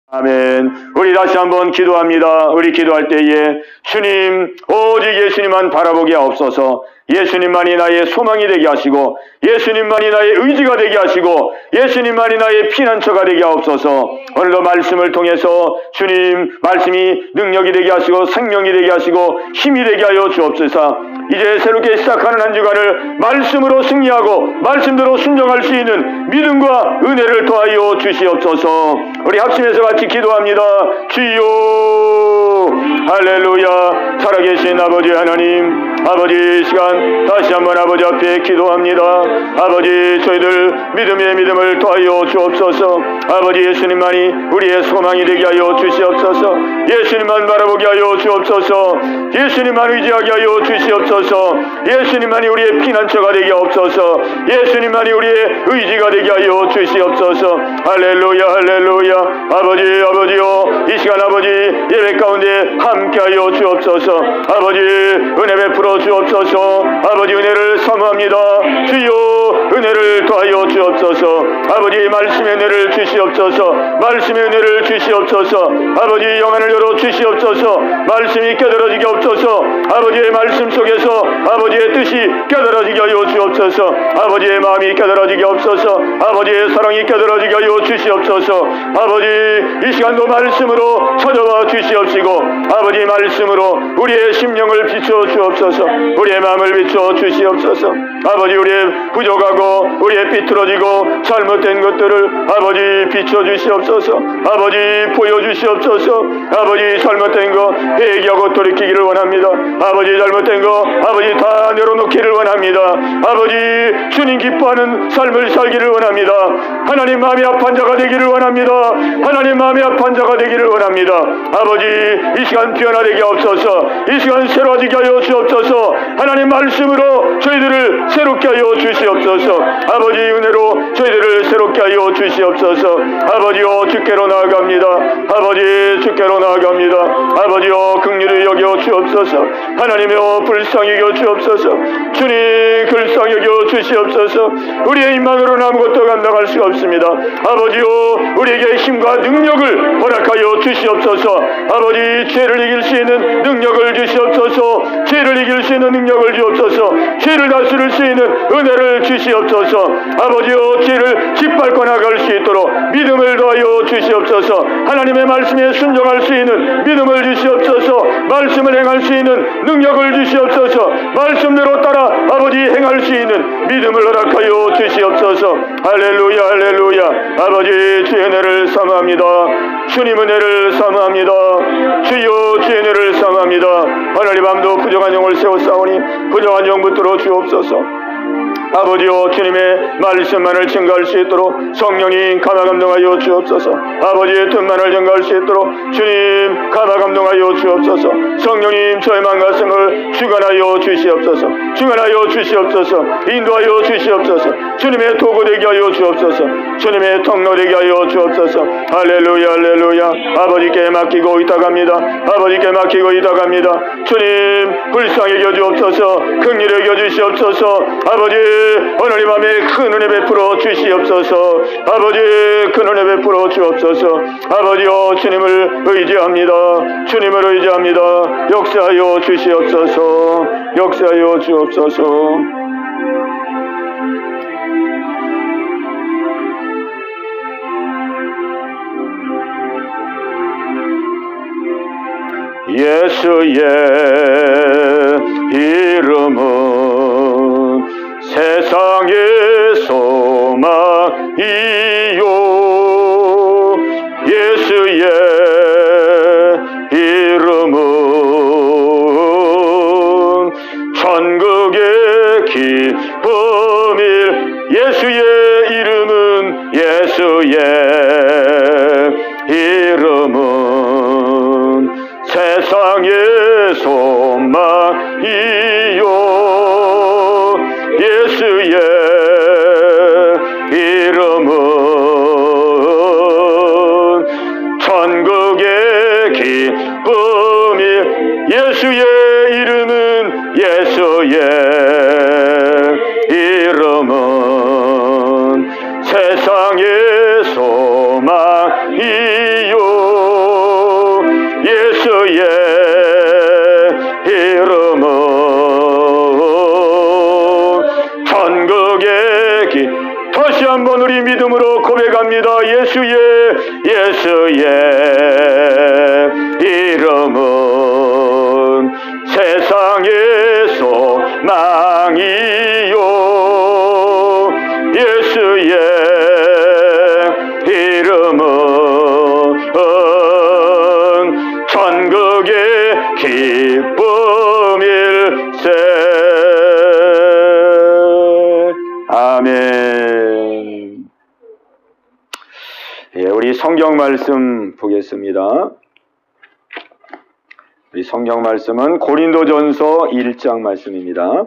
아멘. 우리 다시 한번 기도합니다. 우리 기도할 때에 주님, 오직 예수님만 바라보게 하옵소서. 예수님만이 나의 소망이 되게 하시고, 예수님만이 나의 의지가 되게 하시고, 예수님만이 나의 피난처가 되게 하옵소서. 오늘도 말씀을 통해서 주님 말씀이 능력이 되게 하시고, 생명이 되게 하시고, 힘이 되게 하여 주옵소서. 이제 새롭게 시작하는 한 주간을 말씀으로 승리하고 말씀대로 순종할 수 있는 믿음과 은혜를 더하여 주시옵소서. 우리 합심해서 같이 기도합니다. 주여, 할렐루야. 살아계신 아버지 하나님, 아버지, 이 시간 다시 한번 아버지 앞에 기도합니다. 아버지, 저희들 믿음의 믿음을 더하여 주옵소서. 아버지, 예수님만이 우리의 소망이 되게 하여 주시옵소서. 예수님만 바라보게 하여 주옵소서. 예수님만 의지하게 하여 주시옵소서. 예수님만이 우리의 피난처가 되게 하옵소서. 예수님만이 우리의 의지가 되게 하여 주시옵소서. 할렐루야, 할렐루야. 아버지요, 이 시간 아버지 예배 가운데 함께하여 주옵소서. 아버지, 은혜 베풀어 주옵소서. 아버지, 은혜를 사모합니다. 주여, 은혜를 더하여 주옵소서. 아버지, 말씀의 은혜를 주시옵소서. 말씀의 은혜를 주시옵소서. 아버지, 영안을 열어 주시옵소서. 말씀이 깨달아지게 없소서. 아버지의 말씀 속에서 아버지의 뜻이 깨달아지게 하여 주옵소서. 아버지의 마음이 깨달아지게 없소서. 아버지의 사랑이 깨달아지게 하여 주시옵소서. 아버지, 이 시간도 말씀으로 찾아와 주시옵시고, 아버지 말씀으로 우리의 심령을 비춰 주옵소서. 우리의 마음을 비춰 주시옵소서. 아버지, 우리의 부족하고 우리의 비틀어지고 잘못된 것들을 아버지 비춰 주시옵소서. 아버지, 보여주시옵소서. 아버지, 잘못된 거 회개하고 돌이키기를 원합니다. 아버지, 잘못된 거 아버지 다 내려놓기를 원합니다. 아버지, 주님 기뻐하는 삶을 살기를 원합니다. 하나님 마음이 아픈 자가 되기를 원합니다. 하나님 마음이 아픈 자가 되기를 원합니다. 아버지, 이 시간 변화되게 하옵소서. 이 시간 새로워지게 하여 주옵소서. 하나님 말씀으로 저희들을 새롭게 하여 주시옵소서. 아버지, 은혜로 저희들을 새롭게 하여 주시옵소서. 아버지요, 주께로 나아갑니다. 아버지, 주께로 나아갑니다. 아버지요, 긍휼히 여겨 주옵소서. 하나님이여, 불쌍히 여겨 주옵소서. 주님, 불쌍히 여겨 주시옵소서. 우리의 힘만으로는 아무것도 감당할 수가 없습니다. 아버지요, 우리에게 힘과 능력을 허락하여 주시옵소서. 아버지, 죄를 이길 수 있는 능력을 주시옵소서. 죄를 이길 수 있는 능력을 주옵소서. 죄를 다스릴 수 있는 은혜를 주시옵소서. 아버지요, 죄를 짓밟고 나갈 수 있도록 믿음을 더하여 주시옵소서. 하나님의 말씀에 순종할 수 있는 믿음을 주시옵소서. 말씀을 행할 수 있는 능력을 주시옵소서. 말씀대로 따라 아버지 행할 수 있는 믿음을 허락하여 주시옵소서. 할렐루야, 할렐루야. 아버지, 주의 은혜를 사모합니다. 주님 은혜를 사모합니다. 주여, 주의 은혜를 사모합니다. 하늘이 밤도 부정한 영을 세웠사오니 부정한 영 붙들어 주옵소서. 아버지요, 주님의 말씀만을 증거할 수 있도록 성령님 감화 감동하여 주옵소서. 아버지의 뜻만을 증거할 수 있도록 주님 감화 감동하여 주옵소서. 성령님, 저의 마음과 생을 주관하여 주시옵소서. 주관하여 주시옵소서. 인도하여 주시옵소서. 주님의 도구 되게 하여 주옵소서. 주님의 통로 되게 하여 주옵소서. 할렐루야, 할렐루야. 아버지께 맡기고 있다갑니다. 아버지께 맡기고 있다갑니다. 주님, 불쌍히 여겨 주옵소서. 긍휼히 여겨 주시옵소서. 아버지, 오늘 이 밤에 큰 은혜 베풀어 주시옵소서. 아버지, 큰 은혜 베풀어 주옵소서. 아버지여, 주님을 의지합니다. 주님을 의지합니다. 역사하여 주시옵소서. 역사하여 주옵소서. 예수의 이름은 세상의 소망이요, 예수의 이름은 천국의 기쁨일. 예수의 이름은, 예수의 이름은 세상의 소망이요, 예수의 이름은 천국의 기쁨이. 예수의 이름은, 예수의 이름은 세상의 소망이요, 예수의 이름은 천국의 길. 다시 한번 우리 믿음으로 고백합니다. 예수의 이름은 세상의 소망이요. 예수의 이름은 천국의 기쁨일세. 아멘. 예, 우리 성경 말씀 보겠습니다. 우리 성경 말씀은 고린도전서 1장 말씀입니다.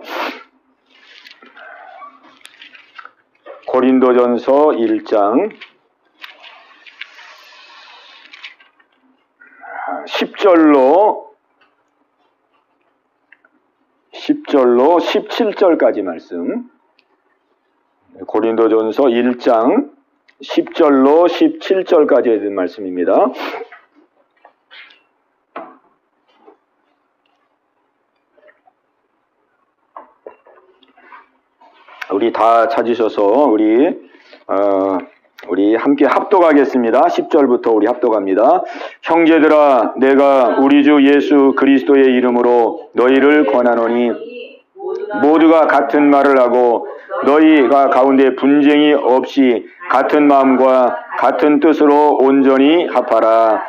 고린도전서 1장 10절로 17절까지 말씀. 고린도전서 1장 10절로 17절까지 있는 말씀입니다. 우리 다 찾으셔서 우리 함께 합독하겠습니다. 10절부터 우리 합독합니다. 형제들아, 내가 우리 주 예수 그리스도의 이름으로 너희를 권하노니 모두가 같은 말을 하고 너희가 가운데 분쟁이 없이 같은 마음과 같은 뜻으로 온전히 합하라.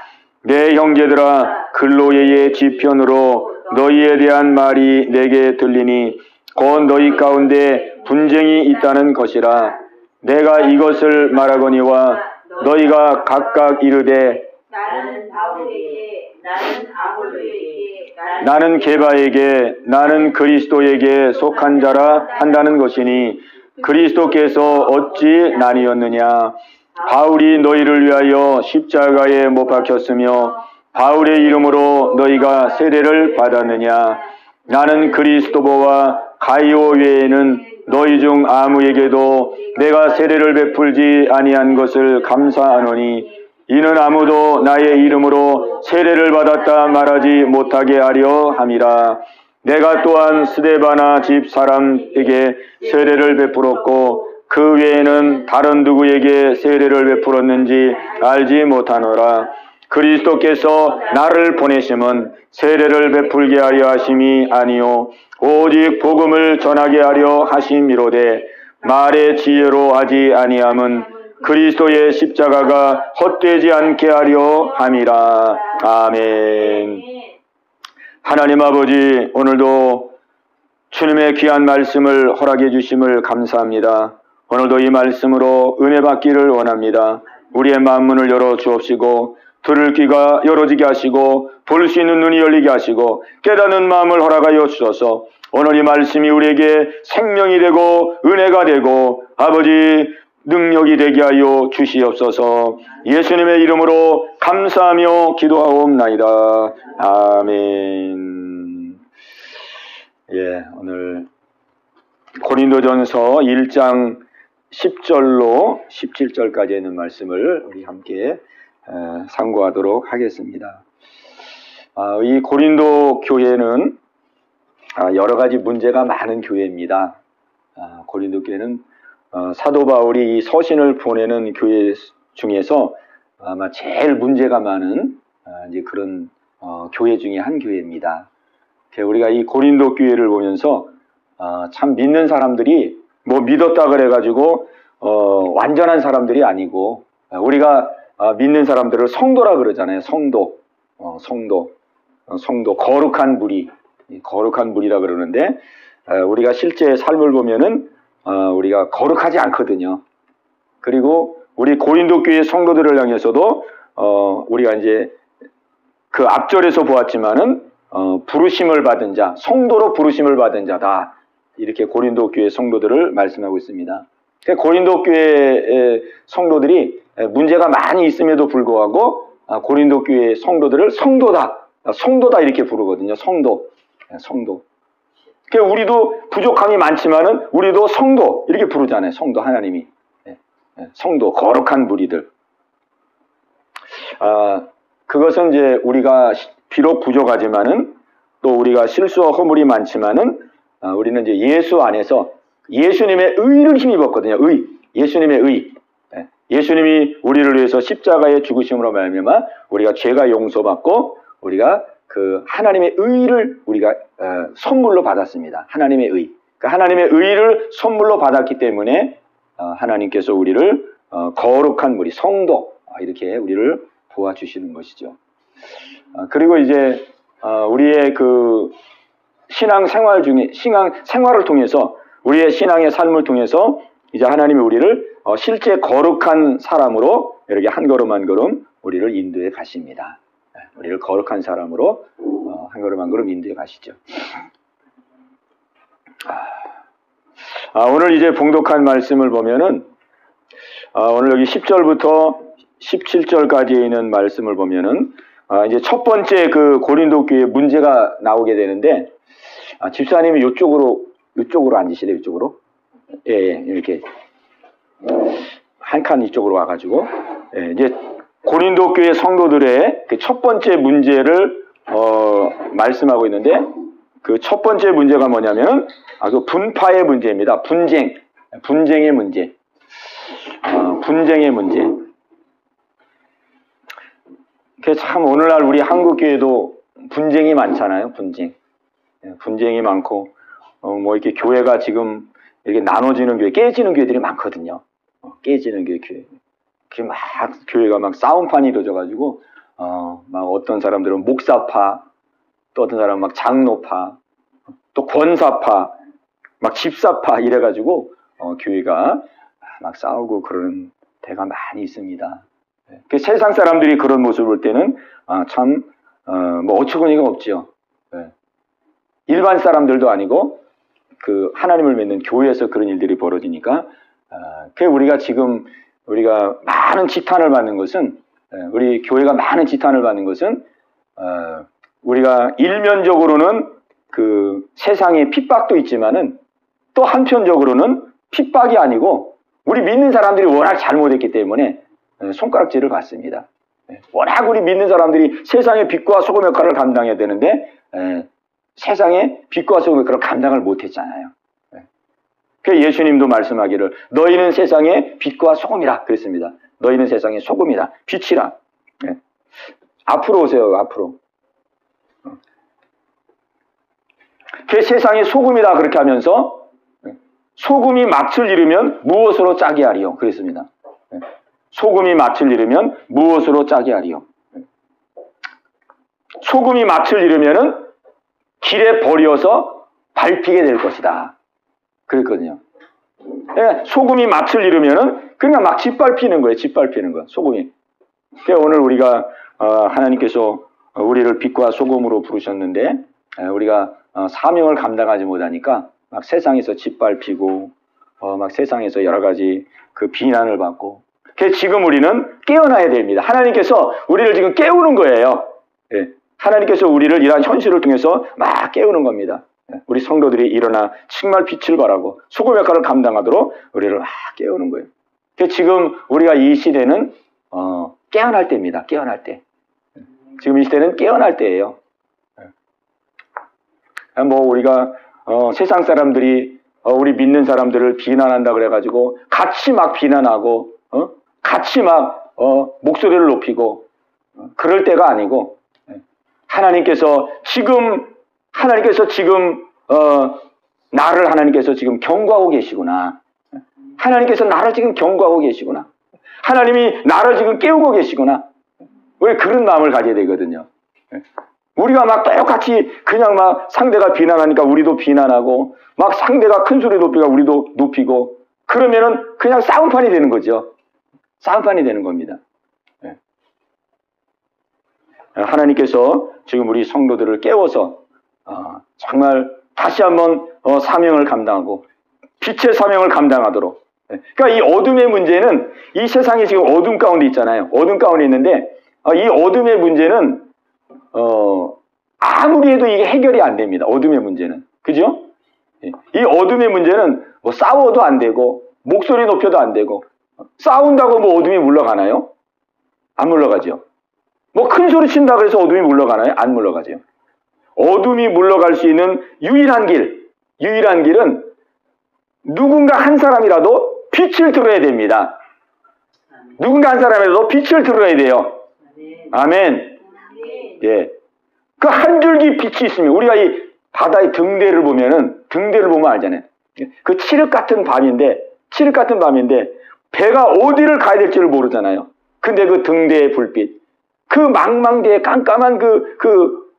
내 형제들아, 글로예의 지편으로 너희에 대한 말이 내게 들리니 곧 너희 가운데 분쟁이 있다는 것이라. 내가 이것을 말하거니와 너희가 각각 이르되 나는 바울에게, 나는 아볼로에게, 나는 게바에게, 나는 그리스도에게 속한 자라 한다는 것이니 그리스도께서 어찌 나뉘었느냐. 바울이 너희를 위하여 십자가에 못 박혔으며 바울의 이름으로 너희가 세례를 받았느냐. 나는 그리스도보와 가이오 외에는 너희 중 아무에게도 내가 세례를 베풀지 아니한 것을 감사하노니 이는 아무도 나의 이름으로 세례를 받았다 말하지 못하게 하려 함이라. 내가 또한 스데바나 집 사람에게 세례를 베풀었고 그 외에는 다른 누구에게 세례를 베풀었는지 알지 못하노라. 그리스도께서 나를 보내심은 세례를 베풀게 하려 하심이 아니요 오직 복음을 전하게 하려 하심이로되 말의 지혜로 하지 아니함은 그리스도의 십자가가 헛되지 않게 하려 함이라. 아멘. 하나님 아버지, 오늘도 주님의 귀한 말씀을 허락해 주심을 감사합니다. 오늘도 이 말씀으로 은혜 받기를 원합니다. 우리의 마음 문을 열어 주옵시고 들을 귀가 열어지게 하시고 볼 수 있는 눈이 열리게 하시고 깨닫는 마음을 허락하여 주셔서 오늘 이 말씀이 우리에게 생명이 되고 은혜가 되고 아버지 능력이 되게 하여 주시옵소서. 예수님의 이름으로 감사하며 기도하옵나이다. 아멘. 예, 오늘 고린도전서 1장 10절로 17절까지 있는 말씀을 우리 함께 상고하도록 하겠습니다. 이 고린도 교회는 여러 가지 문제가 많은 교회입니다. 고린도 교회는 사도 바울이 이 서신을 보내는 교회 중에서 아마 제일 문제가 많은 이제 그런 교회 중에 한 교회입니다. 우리가 이 고린도 교회를 보면서 참 믿는 사람들이 뭐 믿었다 그래가지고 완전한 사람들이 아니고 우리가 믿는 사람들을 성도라 그러잖아요. 성도 거룩한 무리라 그러는데 우리가 실제 삶을 보면은 우리가 거룩하지 않거든요. 그리고 우리 고린도 교회 성도들을 향해서도 우리가 이제 그 앞절에서 보았지만은 부르심을 받은 자, 성도로 부르심을 받은 자다. 이렇게 고린도 교회 성도들을 말씀하고 있습니다. 고린도 교회 성도들이 문제가 많이 있음에도 불구하고 고린도 교회 성도들을 성도다 이렇게 부르거든요. 성도. 우리도 부족함이 많지만은 우리도 성도 이렇게 부르잖아요. 성도 하나님이. 성도 거룩한 무리들. 그것은 이제 우리가 비록 부족하지만은 또 우리가 실수와 허물이 많지만은 우리는 이제 예수 안에서 예수님의 의를 힘입었거든요. 예수님의 의. 예수님이 우리를 위해서 십자가의 죽으심으로 말미암아 우리가 죄가 용서받고 우리가 그 하나님의 의를 우리가 선물로 받았습니다. 하나님의 의. 그 하나님의 의를 선물로 받았기 때문에 하나님께서 우리를 거룩한 무리, 성도 이렇게 우리를 도와주시는 것이죠. 그리고 이제 우리의 그 신앙 생활을 통해서 우리의 신앙의 삶을 통해서 이제 하나님이 우리를 실제 거룩한 사람으로 이렇게 한 걸음 한 걸음 우리를 인도해 가십니다. 우리를 거룩한 사람으로 한 걸음 한 걸음 인도해 가시죠. 오늘 이제 봉독한 말씀을 보면은 오늘 여기 10절부터 17절까지에 있는 말씀을 보면은 이제 첫 번째 그 고린도 교회 문제가 나오게 되는데 집사님이 이쪽으로 앉으시래요. 이쪽으로. 예, 이렇게 한 칸 이쪽으로 와가지고 이제 고린도 교회 성도들의 그 첫 번째 문제를 말씀하고 있는데 그 첫 번째 문제가 뭐냐면 그 분파의 문제입니다. 분쟁의 문제. 분쟁의 문제. 그 참 오늘날 우리 한국 교회도 분쟁이 많잖아요. 분쟁이 많고 뭐 이렇게 교회가 지금 이렇게 나눠지는 교회, 깨지는 교회들이 많거든요. 깨지는 교회. 그게 막 교회가 막 싸움판이 이루어져가지고 막 어떤 사람들은 목사파, 또 어떤 사람은 막 장로파, 또 권사파, 막 집사파 이래가지고 교회가 막 싸우고 그러는 때가 많이 있습니다. 그 세상 사람들이 그런 모습을 볼 때는 참 뭐 어처구니가 없죠. 일반 사람들도 아니고 그 하나님을 믿는 교회에서 그런 일들이 벌어지니까 그 우리가 많은 지탄을 받는 것은 우리 교회가 많은 지탄을 받는 것은 우리가 일면적으로는 그 세상에 핍박도 있지만은 또 한편적으로는 핍박이 아니고 우리 믿는 사람들이 워낙 잘못했기 때문에 손가락질을 받습니다. 워낙 우리 믿는 사람들이 세상의 빛과 소금 역할을 감당해야 되는데 세상의 빛과 소금 역할을 감당을 못했잖아요. 그래서 예수님도 말씀하기를 너희는 세상의 빛과 소금이라 그랬습니다. 너희는 세상의 소금이라 빛이라. 앞으로 오세요. 앞으로. 그 세상의 소금이라 그렇게 하면서 소금이 맛을 잃으면 무엇으로 짜게 하리요? 그랬습니다. 소금이 맛을 잃으면 무엇으로 짜게 하리요? 소금이 맛을 잃으면은 길에 버려서 밟히게 될 것이다. 그랬거든요. 소금이 맛을 잃으면은 그냥 막 짓밟히는 거예요. 짓밟히는 거. 소금이. 그래서 오늘 우리가 하나님께서 우리를 빛과 소금으로 부르셨는데 우리가 사명을 감당하지 못하니까 막 세상에서 짓밟히고 막 세상에서 여러 가지 그 비난을 받고. 그래서 지금 우리는 깨어나야 됩니다. 하나님께서 우리를 지금 깨우는 거예요. 하나님께서 우리를 이러한 현실을 통해서 막 깨우는 겁니다. 우리 성도들이 일어나 정말 빛을 발하고 소금 역할을 감당하도록 우리를 막 깨우는 거예요. 그래서 지금 우리가 이 시대는 깨어날 때입니다. 깨어날 때. 지금 이 시대는 깨어날 때예요. 뭐 우리가 세상 사람들이 우리 믿는 사람들을 비난한다 그래가지고 같이 막 비난하고 같이 막 목소리를 높이고 그럴 때가 아니고 하나님께서 지금 나를 지금 경고하고 계시구나. 하나님께서 나를 지금 경고하고 계시구나. 하나님이 나를 지금 깨우고 계시구나. 왜 그런 마음을 가져야 되거든요. 우리가 막 똑같이 그냥 막 상대가 비난하니까 우리도 비난하고 막 상대가 큰 소리 높이니까 우리도 높이고 그러면은 그냥 싸움판이 되는 거죠. 싸움판이 되는 겁니다. 하나님께서 지금 우리 성도들을 깨워서 정말 다시 한번 사명을 감당하고 빛의 사명을 감당하도록. 그러니까 이 어둠의 문제는 이 세상이 지금 어둠 가운데 있잖아요. 어둠 가운데 있는데 이 어둠의 문제는 아무리 해도 이게 해결이 안 됩니다. 어둠의 문제는. 그죠? 이 어둠의 문제는 뭐 싸워도 안 되고 목소리 높여도 안 되고 싸운다고 뭐 어둠이 물러가나요? 안 물러가죠. 뭐 큰 소리 친다 그래서 어둠이 물러가나요? 안 물러가죠. 어둠이 물러갈 수 있는 유일한 길은 누군가 한 사람이라도 빛을 들어야 됩니다. 누군가 한 사람이라도 빛을 들어야 돼요. 아멘. 예. 그 한 줄기 빛이 있으면, 우리가 이 바다의 등대를 보면 알잖아요. 그 칠흑 같은 밤인데 배가 어디를 가야 될지를 모르잖아요. 근데 그 등대의 불빛, 그 망망대해 깜깜한 그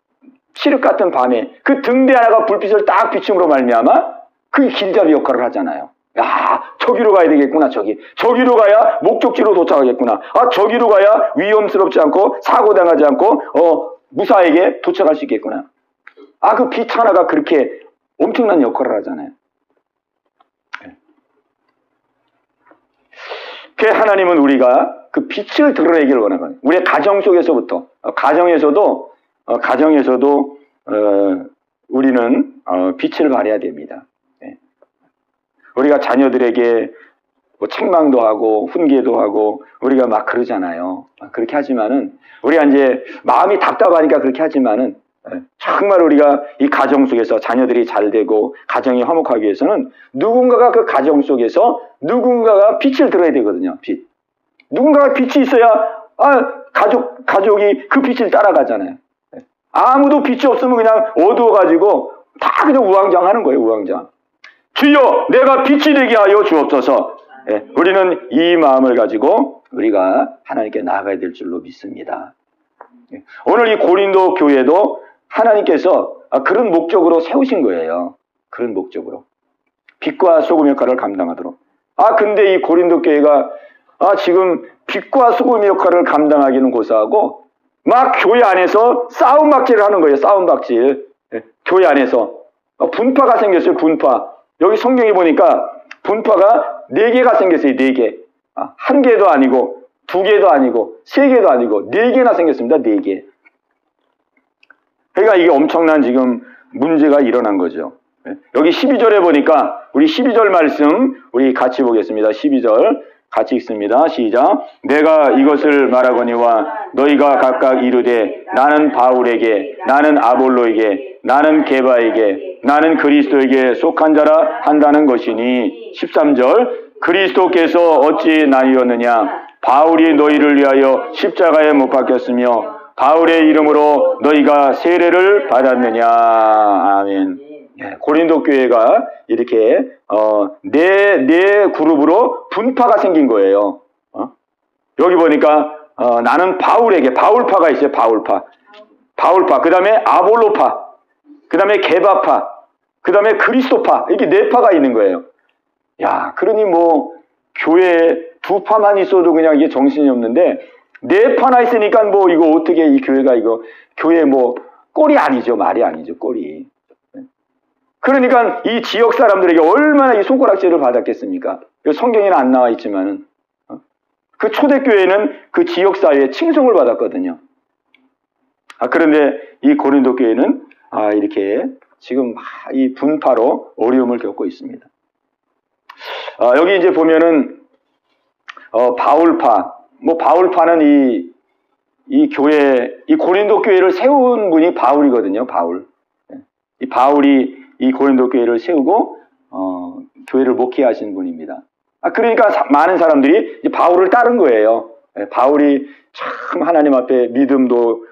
칠흑 같은 밤에 그 등대 하나가 불빛을 딱 비춤으로 말미암아 그게 길잡이 역할을 하잖아요. 야, 저기로 가야 되겠구나. 저기로 가야 목적지로 도착하겠구나. 아, 저기로 가야 위험스럽지 않고 사고 당하지 않고 무사하게 도착할 수 있겠구나. 아, 그 빛 하나가 그렇게 엄청난 역할을 하잖아요. 그 하나님은 우리가 그 빛을 드러내기를 원하거든요. 우리의 가정 속에서부터, 가정에서도 우리는 빛을 발해야 됩니다. 우리가 자녀들에게 뭐 책망도 하고 훈계도 하고 우리가 막 그러잖아요. 그렇게 하지만은 우리가 이제 마음이 답답하니까 그렇게 하지만은 정말 우리가 이 가정 속에서 자녀들이 잘 되고 가정이 화목하기 위해서는 누군가가 그 가정 속에서 누군가가 빛을 들어야 되거든요. 빛. 누군가가 빛이 있어야 가족이 그 빛을 따라가잖아요. 아무도 빛이 없으면 그냥 어두워가지고 다 그냥 우왕좌왕하는 거예요. 우왕좌왕. 주여, 내가 빛이 되게 하여 주옵소서. 우리는 이 마음을 가지고 우리가 하나님께 나아가야 될 줄로 믿습니다. 오늘 이 고린도 교회도 하나님께서 그런 목적으로 세우신 거예요. 그런 목적으로. 빛과 소금 역할을 감당하도록. 근데 이 고린도 교회가 지금 빛과 소금 역할을 감당하기는 고사하고 막 교회 안에서 싸움박질을 하는 거예요. 싸움박질. 교회 안에서 분파가 생겼어요. 분파. 여기 성경에 보니까 분파가 4개가 생겼어요. 4개. 1개도 아니고 2개도 아니고 3개도 아니고 4개나 생겼습니다. 4개. 그러니까 이게 엄청난 지금 문제가 일어난 거죠. 여기 12절에 보니까 우리 12절 말씀 우리 같이 보겠습니다. 12절 같이 읽습니다. 시작. 내가 이것을 말하거니와 너희가 각각 이르되 나는 바울에게, 나는 아볼로에게, 나는 게바에게, 나는 그리스도에게 속한 자라 한다는 것이니. 13절. 그리스도께서 어찌 나뉘었느냐? 바울이 너희를 위하여 십자가에 못 박혔으며 바울의 이름으로 너희가 세례를 받았느냐. 아멘. 고린도 교회가 이렇게 네 그룹으로 분파가 생긴 거예요. 여기 보니까 나는 바울에게, 바울파가 있어요. 바울파. 그 다음에 아볼로파, 그 다음에 게바파, 그 다음에 그리스도파, 이렇게 4파가 있는 거예요. 야, 그러니 뭐 교회에 2파만 있어도 그냥 이게 정신이 없는데 4파나 있으니까 뭐 이거 어떻게 이 교회가 이거 교회 뭐 꼴이 아니죠. 말이 아니죠. 꼴이. 그러니까 이 지역 사람들에게 얼마나 이 손가락질을 받았겠습니까? 성경에는 안 나와 있지만은 그 초대교회는 그 지역 사회에 칭송을 받았거든요. 그런데 이 고린도 교회는 이렇게 지금 이 분파로 어려움을 겪고 있습니다. 여기 이제 보면은 바울파, 뭐 바울파는 이 교회, 이 고린도 교회를 세운 분이 바울이거든요. 바울. 이 바울이 이 고린도 교회를 세우고 교회를 목회하신 분입니다. 그러니까 많은 사람들이 이제 바울을 따른 거예요. 바울이 참 하나님 앞에 믿음도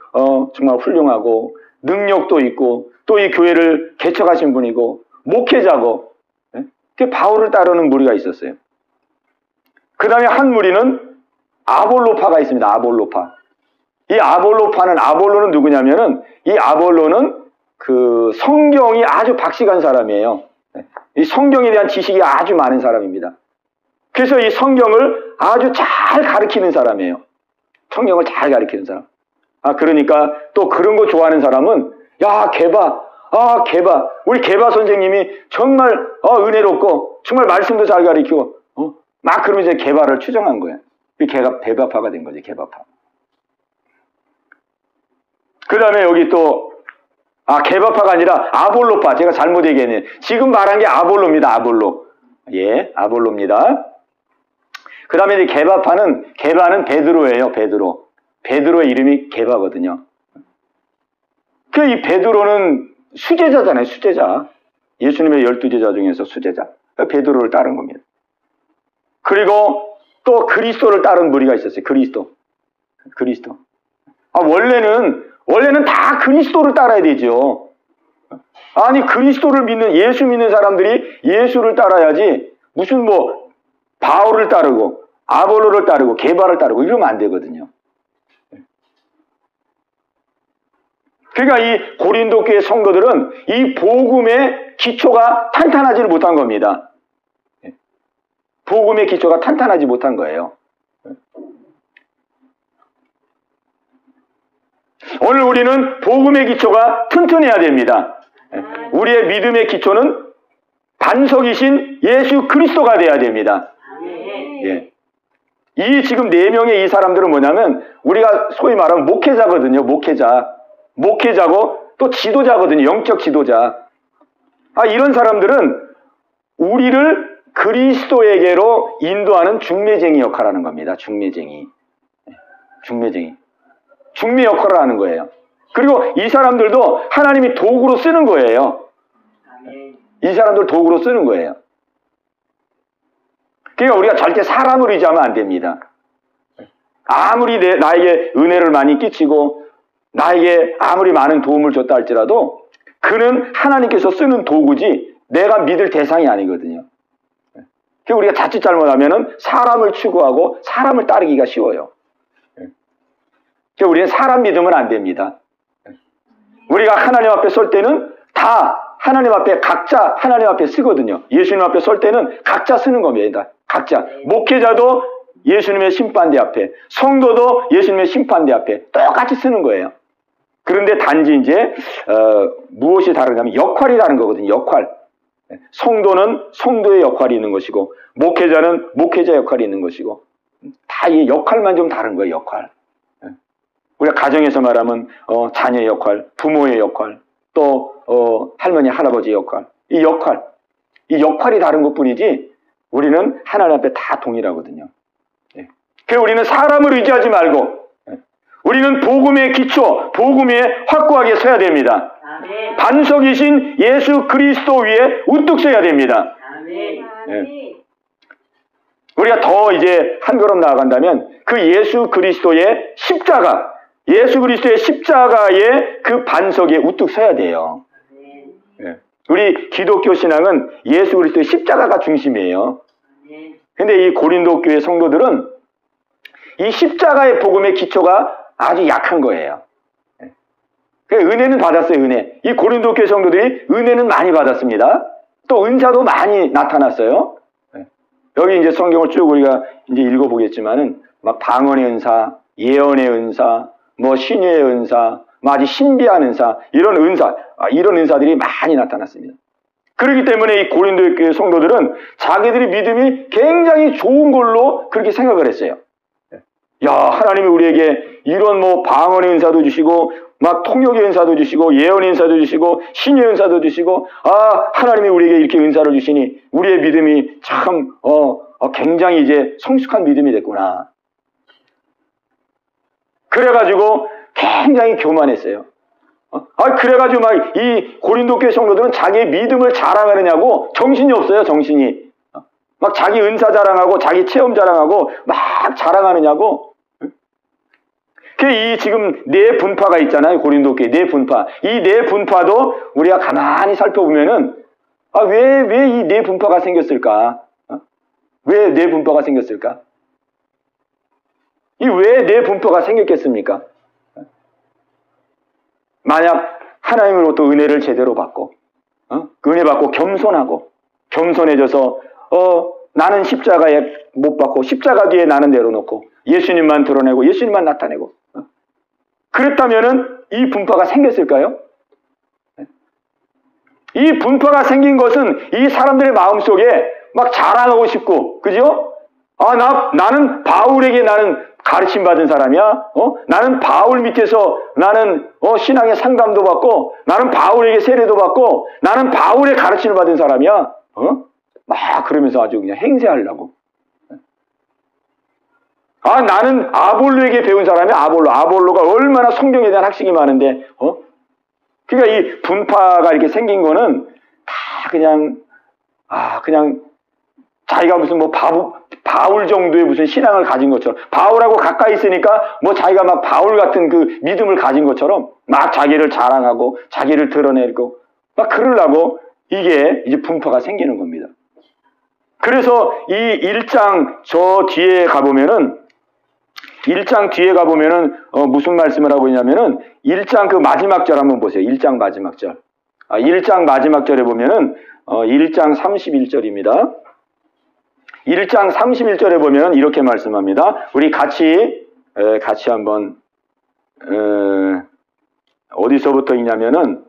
정말 훌륭하고 능력도 있고 또 이 교회를 개척하신 분이고 목회자고 바울을 따르는 무리가 있었어요. 그 다음에 한 무리는 아볼로파가 있습니다. 아볼로파. 이 아볼로는 누구냐면은 이 아볼로는 그 성경이 아주 박식한 사람이에요. 이 성경에 대한 지식이 아주 많은 사람입니다. 그래서 이 성경을 아주 잘 가르치는 사람이에요. 성경을 잘 가르치는 사람. 그러니까 또 그런 거 좋아하는 사람은 게바. 우리 게바 선생님이 정말 은혜롭고 정말 말씀도 잘 가르치고 막 그러면서 게바를 추정한 거예요. 게바파가 된 거죠. 게바파. 그 다음에 여기 또 게바파가 아니라 아볼로파. 제가 잘못 얘기했네요. 지금 말한 게 아볼로입니다. 아볼로. 예, 아볼로입니다. 그 다음에 이제 게바는 베드로예요. 베드로. 베드로의 이름이 게바거든요. 이 베드로는 수제자잖아요. 수제자. 예수님의 12제자 중에서 수제자. 베드로를 따른 겁니다. 그리고 또 그리스도를 따른 무리가 있었어요. 그리스도. 원래는 다 그리스도를 따라야 되죠. 아니, 그리스도를 믿는, 예수 믿는 사람들이 예수를 따라야지, 무슨 바울을 따르고, 아볼로를 따르고, 게바를 따르고, 이러면 안 되거든요. 그러니까 이 고린도 교회 성도들은 이 복음의 기초가 탄탄하지 못한 겁니다. 복음의 기초가 탄탄하지 못한 거예요. 오늘 우리는 복음의 기초가 튼튼해야 됩니다. 우리의 믿음의 기초는 반석이신 예수 그리스도가 돼야 됩니다. 예. 이 지금 4명의 이 사람들은 뭐냐면 우리가 소위 말하면 목회자거든요. 목회자고 또 지도자거든요. 영적 지도자. 이런 사람들은 우리를 그리스도에게로 인도하는 중매쟁이 역할을 하는 겁니다. 중매 역할을 하는 거예요. 그리고 이 사람들도 하나님이 도구로 쓰는 거예요. 이 사람들 도구로 쓰는 거예요. 그러니까 우리가 절대 사람을 의지하면 안 됩니다. 아무리 나에게 은혜를 많이 끼치고 나에게 아무리 많은 도움을 줬다 할지라도 그는 하나님께서 쓰는 도구지 내가 믿을 대상이 아니거든요. 그러니까 우리가 자칫 잘못하면 사람을 추구하고 사람을 따르기가 쉬워요. 그러니까 우리는 사람 믿으면 안 됩니다. 우리가 하나님 앞에 설 때는 다 하나님 앞에 각자 하나님 앞에 쓰거든요. 예수님 앞에 설 때는 각자 쓰는 겁니다. 각자. 목회자도 예수님의 심판대 앞에, 성도도 예수님의 심판대 앞에 똑같이 쓰는 거예요. 그런데 단지 이제 무엇이 다른가 하면 역할이 다른 거거든요. 역할. 성도는 성도의 역할이 있는 것이고 목회자는 목회자 역할이 있는 것이고 다 이 역할만 좀 다른 거예요. 역할. 우리가 가정에서 말하면 자녀의 역할, 부모의 역할, 또 할머니, 할아버지의 역할. 이 역할이 다른 것뿐이지 우리는 하나님 앞에 다 동일하거든요. 그래서 우리는 사람을 의지하지 말고 우리는 복음의 기초, 복음에 확고하게 서야 됩니다. 아멘. 반석이신 예수 그리스도 위에 우뚝 서야 됩니다. 아멘. 우리가 더 이제 한 걸음 나아간다면 그 예수 그리스도의 십자가, 예수 그리스도의 십자가의 그 반석에 우뚝 서야 돼요. 우리 기독교 신앙은 예수 그리스도의 십자가가 중심이에요. 근데 이 고린도 교회 성도들은 이 십자가의 복음의 기초가 아주 약한 거예요. 은혜는 받았어요, 은혜. 이 고린도 교회 성도들이 은혜는 많이 받았습니다. 또 은사도 많이 나타났어요. 여기 이제 성경을 쭉 우리가 이제 읽어보겠지만은 막 방언의 은사, 예언의 은사, 신유의 은사, 아주 신비한 은사, 이런 은사들이 많이 나타났습니다. 그렇기 때문에 이 고린도 교회 성도들은 자기들의 믿음이 굉장히 좋은 걸로 그렇게 생각을 했어요. 야, 하나님이 우리에게 이런 방언의 은사도 주시고, 막 통역의 은사도 주시고, 예언의 은사도 주시고, 신의 은사도 주시고, 하나님이 우리에게 이렇게 은사를 주시니, 우리의 믿음이 참, 굉장히 이제 성숙한 믿음이 됐구나. 그래가지고 굉장히 교만했어요. 그래가지고 막 이 고린도 교회 성도들은 자기의 믿음을 자랑하느냐고 정신이 없어요, 정신이. 막 자기 은사 자랑하고, 자기 체험 자랑하고, 막 자랑하느냐고. 이 지금 4분파가 있잖아요. 고린도 교회 4분파. 이 4분파도 우리가 가만히 살펴보면은 왜 이 4분파가 생겼을까? 왜 4분파가 생겼을까? 이 왜 4분파가 생겼겠습니까? 만약 하나님으로부터 은혜를 제대로 받고 은혜 받고 겸손해져서 나는 십자가에 못 박고 십자가 뒤에 나는 내려놓고 예수님만 드러내고 예수님만 나타내고 그랬다면은 이 분파가 생겼을까요? 이 분파가 생긴 것은 이 사람들의 마음속에 막 자랑하고 싶고, 그죠? 나는 바울에게 나는 가르침 받은 사람이야. 나는 바울 밑에서 나는 신앙의 상담도 받고, 나는 바울에게 세례도 받고, 나는 바울의 가르침을 받은 사람이야. 막 그러면서 아주 그냥 행세하려고. 아, 나는 아볼로에게 배운 사람이 아볼로가 얼마나 성경에 대한 학식이 많은데, 그러니까 이 분파가 이렇게 생긴 거는 다 그냥 자기가 무슨 뭐 바울 정도의 무슨 신앙을 가진 것처럼, 바울하고 가까이 있으니까 뭐 자기가 막 바울 같은 그 믿음을 가진 것처럼 막 자기를 자랑하고 자기를 드러내고 막 그러려고 이게 이제 분파가 생기는 겁니다. 그래서 이 1장 저 뒤에 가보면은 1장 뒤에 가보면은 무슨 말씀을 하고 있냐면은 1장 그 마지막 절 한번 보세요. 1장 마지막 절. 1장 마지막 절에 보면은 1장 31절입니다. 1장 31절에 보면 이렇게 말씀합니다. 우리 같이 한번 어디서부터 있냐면은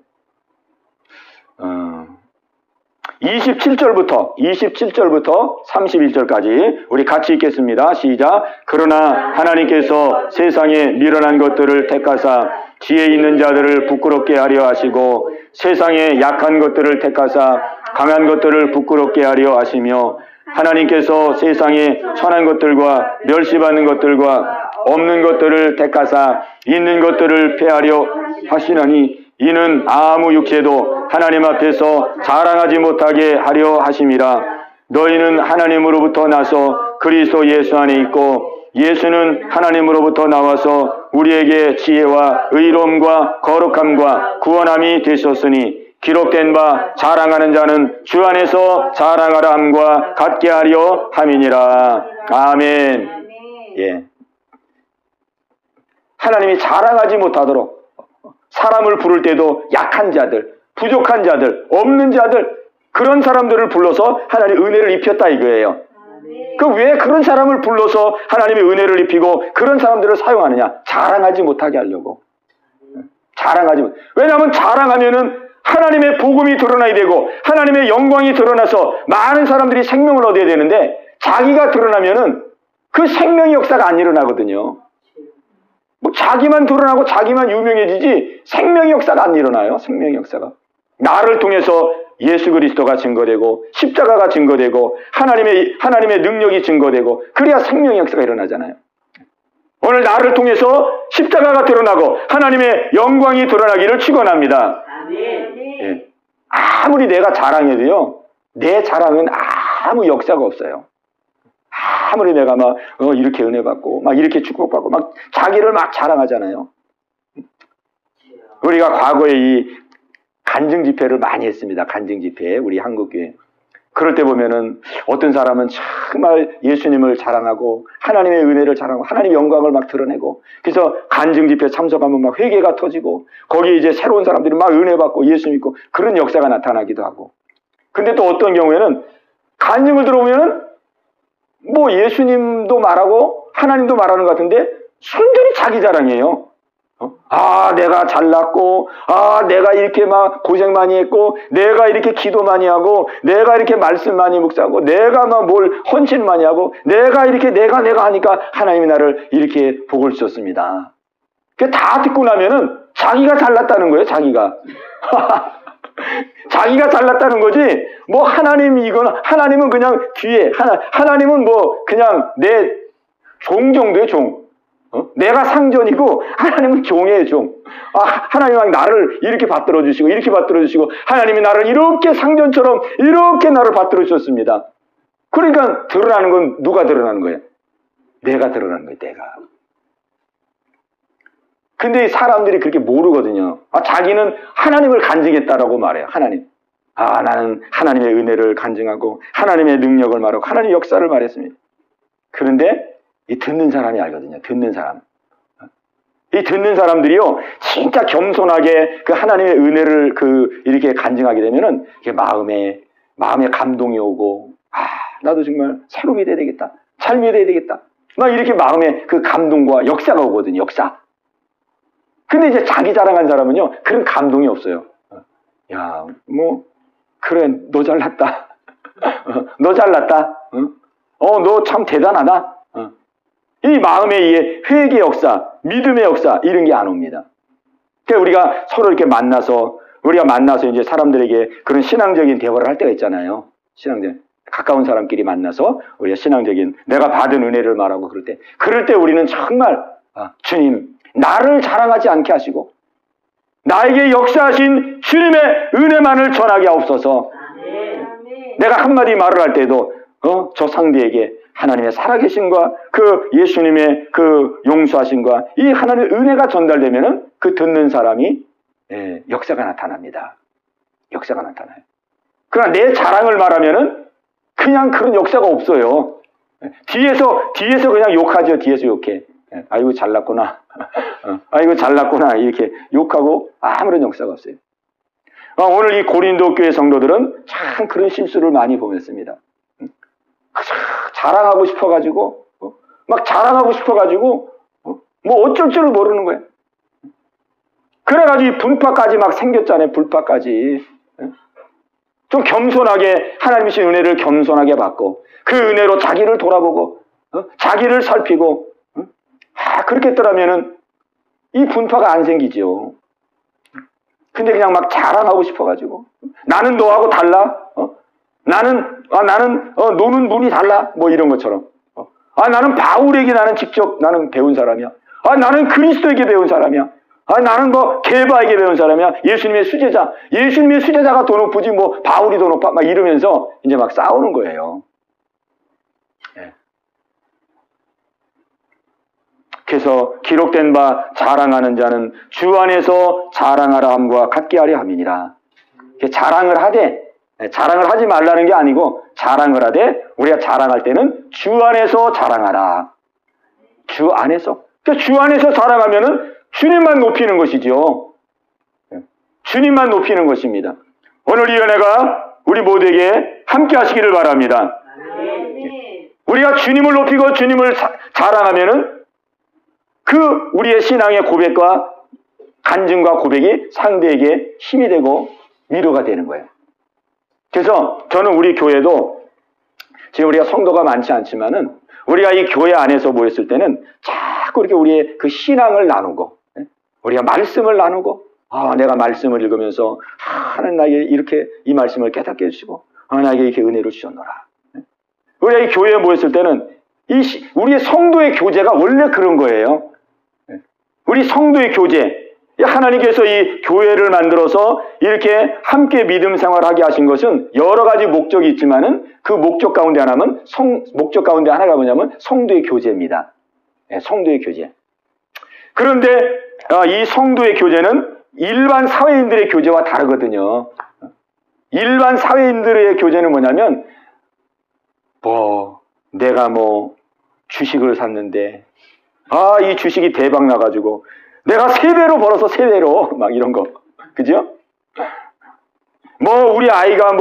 27절부터 31절까지 우리 같이 읽겠습니다. 시작. 그러나 하나님께서 세상에 미련한 것들을 택하사 지혜 있는 자들을 부끄럽게 하려 하시고 세상에 약한 것들을 택하사 강한 것들을 부끄럽게 하려 하시며 하나님께서 세상에 천한 것들과 멸시받는 것들과 없는 것들을 택하사 있는 것들을 폐하려 하시나니 이는 아무 육체도 하나님 앞에서 자랑하지 못하게 하려 하심이라. 너희는 하나님으로부터 나서 그리스도 예수 안에 있고 예수는 하나님으로부터 나와서 우리에게 지혜와 의로움과 거룩함과 구원함이 되셨으니 기록된 바 자랑하는 자는 주 안에서 자랑하라 함과 같게 하려 함이니라. 아멘. 예. 하나님이 자랑하지 못하도록 사람을 부를 때도 약한 자들, 부족한 자들, 없는 자들, 그런 사람들을 불러서 하나님의 은혜를 입혔다 이거예요. 그 왜 그런 사람을 불러서 하나님의 은혜를 입히고 그런 사람들을 사용하느냐? 자랑하지 못하게 하려고. 왜냐하면 자랑하면은 하나님의 복음이 드러나야 되고 하나님의 영광이 드러나서 많은 사람들이 생명을 얻어야 되는데 자기가 드러나면은 그 생명의 역사가 안 일어나거든요. 뭐 자기만 드러나고 자기만 유명해지지 생명의 역사가 안 일어나요. 생명의 역사가. 나를 통해서 예수 그리스도가 증거되고 십자가가 증거되고 하나님의 능력이 증거되고 그래야 생명의 역사가 일어나잖아요. 오늘 나를 통해서 십자가가 드러나고 하나님의 영광이 드러나기를 축원합니다. 예. 아무리 내가 자랑해도요, 내 자랑은 아무 역사가 없어요. 아무리 내가 막 이렇게 은혜 받고 막 이렇게 축복받고 막 자기를 막 자랑하잖아요. 우리가 과거에 이 간증 집회를 많이 했습니다. 간증 집회 우리 한국교회. 그럴 때 보면은 어떤 사람은 정말 예수님을 자랑하고 하나님의 은혜를 자랑하고 하나님의 영광을 막 드러내고 그래서 간증 집회 참석하면 막 회개가 터지고 거기에 이제 새로운 사람들이 막 은혜 받고 예수 믿고 그런 역사가 나타나기도 하고. 근데 또 어떤 경우에는 간증을 들어보면은 뭐 예수님도 말하고 하나님도 말하는 것 같은데 순전히 자기 자랑이에요. 내가 잘났고, 내가 이렇게 막 고생 많이 했고, 내가 이렇게 기도 많이 하고, 내가 이렇게 말씀 많이 묵상하고, 내가 막 뭘 헌신 많이 하고, 내가 이렇게 내가 하니까 하나님이 나를 이렇게 복을 주셨습니다. 그 다 듣고 나면은 자기가 잘났다는 거예요, 자기가. 자기가 잘났다는 거지, 뭐 하나님은 그냥 뒤에, 하나님은 뭐 그냥 내 종 정도의 종. 내가 상전이고 하나님은 종이에요, 종. 하나님이 나를 이렇게 받들어 주시고 이렇게 받들어 주시고 하나님이 나를 이렇게 상전처럼 이렇게 나를 받들어 주셨습니다. 그러니까 드러나는 건 누가 드러나는 거예요? 내가 드러나는 거예요, 내가. 근데 사람들이 그렇게 모르거든요. 자기는 하나님을 간증했다라고 말해요. 하나님. 나는 하나님의 은혜를 간증하고 하나님의 능력을 말하고 하나님의 역사를 말했습니다. 그런데 이 듣는 사람이 알거든요. 듣는 사람. 이 듣는 사람들이요, 진짜 겸손하게 그 하나님의 은혜를 이렇게 간증하게 되면은 이게 마음에 감동이 오고, 나도 정말 새로 믿어야 되겠다. 잘 믿어야 되겠다. 막 이렇게 마음에 그 감동과 역사가 오거든요. 역사. 근데 이제 자기 자랑한 사람은요, 그런 감동이 없어요. 야, 뭐 그래, 너 잘났다. 너 잘났다. 너 참 대단하다. 이 마음에 의해 회개의 역사, 믿음의 역사 이런 게 안 옵니다. 그러니까 우리가 서로 이렇게 만나서 이제 사람들에게 그런 신앙적인 대화를 할 때가 있잖아요. 신앙적. 가까운 사람끼리 만나서 우리가 신앙적인 내가 받은 은혜를 말하고 그럴 때 우리는 정말 주님 나를 자랑하지 않게 하시고 나에게 역사하신 주님의 은혜만을 전하게 하옵소서. 내가 한마디 말을 할 때도 저 상대에게 하나님의 살아계심과 그 예수님의 그 용서하심과 이 하나님의 은혜가 전달되면은 그 듣는 사람이 역사가 나타납니다. 역사가 나타나요. 그러나 내 자랑을 말하면은 그냥 그런 역사가 없어요. 뒤에서 그냥 욕하죠. 뒤에서 욕해. 아이고 잘났구나. 아이고 잘났구나. 이렇게 욕하고 아무런 역사가 없어요. 오늘 이 고린도 교회 성도들은 참 그런 실수를 많이 범했습니다. 자랑하고 싶어가지고 막 자랑하고 싶어가지고 뭐 어쩔 줄을 모르는 거예요. 그래가지고 분파까지 막 생겼잖아요. 불파까지. 좀 겸손하게 하나님의 은혜를 겸손하게 받고 그 은혜로 자기를 돌아보고 자기를 살피고 그렇게 했더라면은 이 분파가 안 생기죠. 근데 그냥 막 자랑하고 싶어가지고 나는 너하고 달라. 나는 노는 문이 달라. 뭐 이런 것처럼. 나는 바울에게 직접 배운 사람이야. 나는 그리스도에게 배운 사람이야. 나는 뭐 게바에게 배운 사람이야. 예수님의 수제자가 더 높으지 뭐 바울이 더 높아. 막 이러면서 이제 막 싸우는 거예요. 그래서 기록된 바 자랑하는 자는 주 안에서 자랑하라 함과 같게 하려 함이니라. 자랑을 하지 말라는 게 아니고 자랑을 하되 우리가 자랑할 때는 주 안에서 자랑하라. 주 안에서. 그러니까 주 안에서 자랑하면은 주님만 높이는 것이죠. 주님만 높이는 것입니다. 오늘 이 은혜가 우리 모두에게 함께 하시기를 바랍니다. 우리가 주님을 높이고 주님을 자랑하면은 그 우리의 신앙의 고백과 간증과 고백이 상대에게 힘이 되고 위로가 되는 거예요. 그래서 저는 우리 교회도 지금 우리가 성도가 많지 않지만은 우리가 이 교회 안에서 모였을 때는 자꾸 이렇게 우리의 그 신앙을 나누고 우리가 말씀을 나누고 내가 말씀을 읽으면서 하나님 나에게 이렇게 이 말씀을 깨닫게 해주시고 나에게 이렇게 은혜를 주셨노라. 우리가 이 교회에 모였을 때는 우리의 성도의 교제가 원래 그런 거예요. 우리 성도의 교제, 하나님께서 이 교회를 만들어서 이렇게 함께 믿음 생활하게 하신 것은 여러 가지 목적이 있지만은 그 목적 가운데 하나가 뭐냐면 성도의 교제입니다. 성도의 교제. 그런데 이 성도의 교제는 일반 사회인들의 교제와 다르거든요. 일반 사회인들의 교제는 뭐냐면 내가 주식을 샀는데 이 주식이 대박 나가지고 내가 3배로 벌어서 3배로 막 이런 거. 그죠? 우리 아이가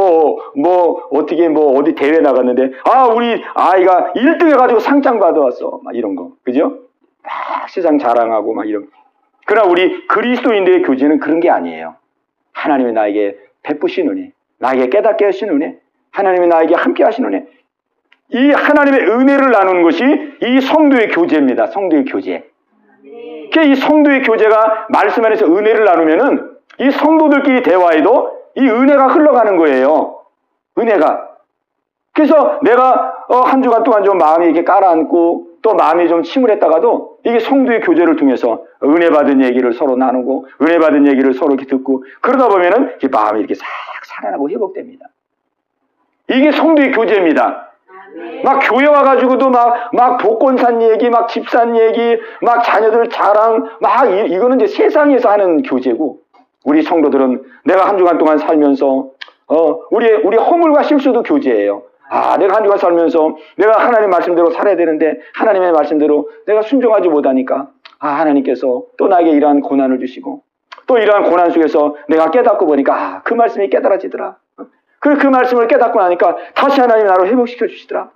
어떻게 어디 대회 나갔는데 우리 아이가 1등 해가지고 상장 받아왔어. 막 이런 거. 그죠? 막 세상 자랑하고 막 이런. 그러나 우리 그리스도인들의 교제는 그런 게 아니에요. 하나님이 나에게 베푸신 은혜, 나에게 깨닫게 하신 은혜, 하나님이 나에게 함께 하신 은혜. 이 하나님의 은혜를 나누는 것이 이 성도의 교제입니다. 성도의 교제. 이 성도의 교제가 말씀 안에서 은혜를 나누면은 이 성도들끼리 대화에도 이 은혜가 흘러가는 거예요. 은혜가. 그래서 내가 한 주간 동안 좀 마음이 이렇게 깔아앉고 또 마음이 좀 침울했다가도 이게 성도의 교제를 통해서 은혜 받은 얘기를 서로 나누고 은혜 받은 얘기를 서로 이렇게 듣고 그러다 보면은 마음이 이렇게 싹 살아나고 회복됩니다. 이게 성도의 교제입니다. 막 교회 와가지고도 막 복권 산 얘기, 막 집 산 얘기, 막 자녀들 자랑, 이거는 이제 세상에서 하는 교제고, 우리 성도들은 내가 한 주간 동안 살면서, 우리 허물과 실수도 교제예요. 내가 한 주간 살면서 내가 하나님 말씀대로 살아야 되는데, 하나님의 말씀대로 내가 순종하지 못하니까, 하나님께서 또 나에게 이러한 고난을 주시고, 또 이러한 고난 속에서 내가 깨닫고 보니까, 그 말씀이 깨달아지더라. 그 말씀을 깨닫고 나니까 다시 하나님이 나를 회복시켜 주시더라.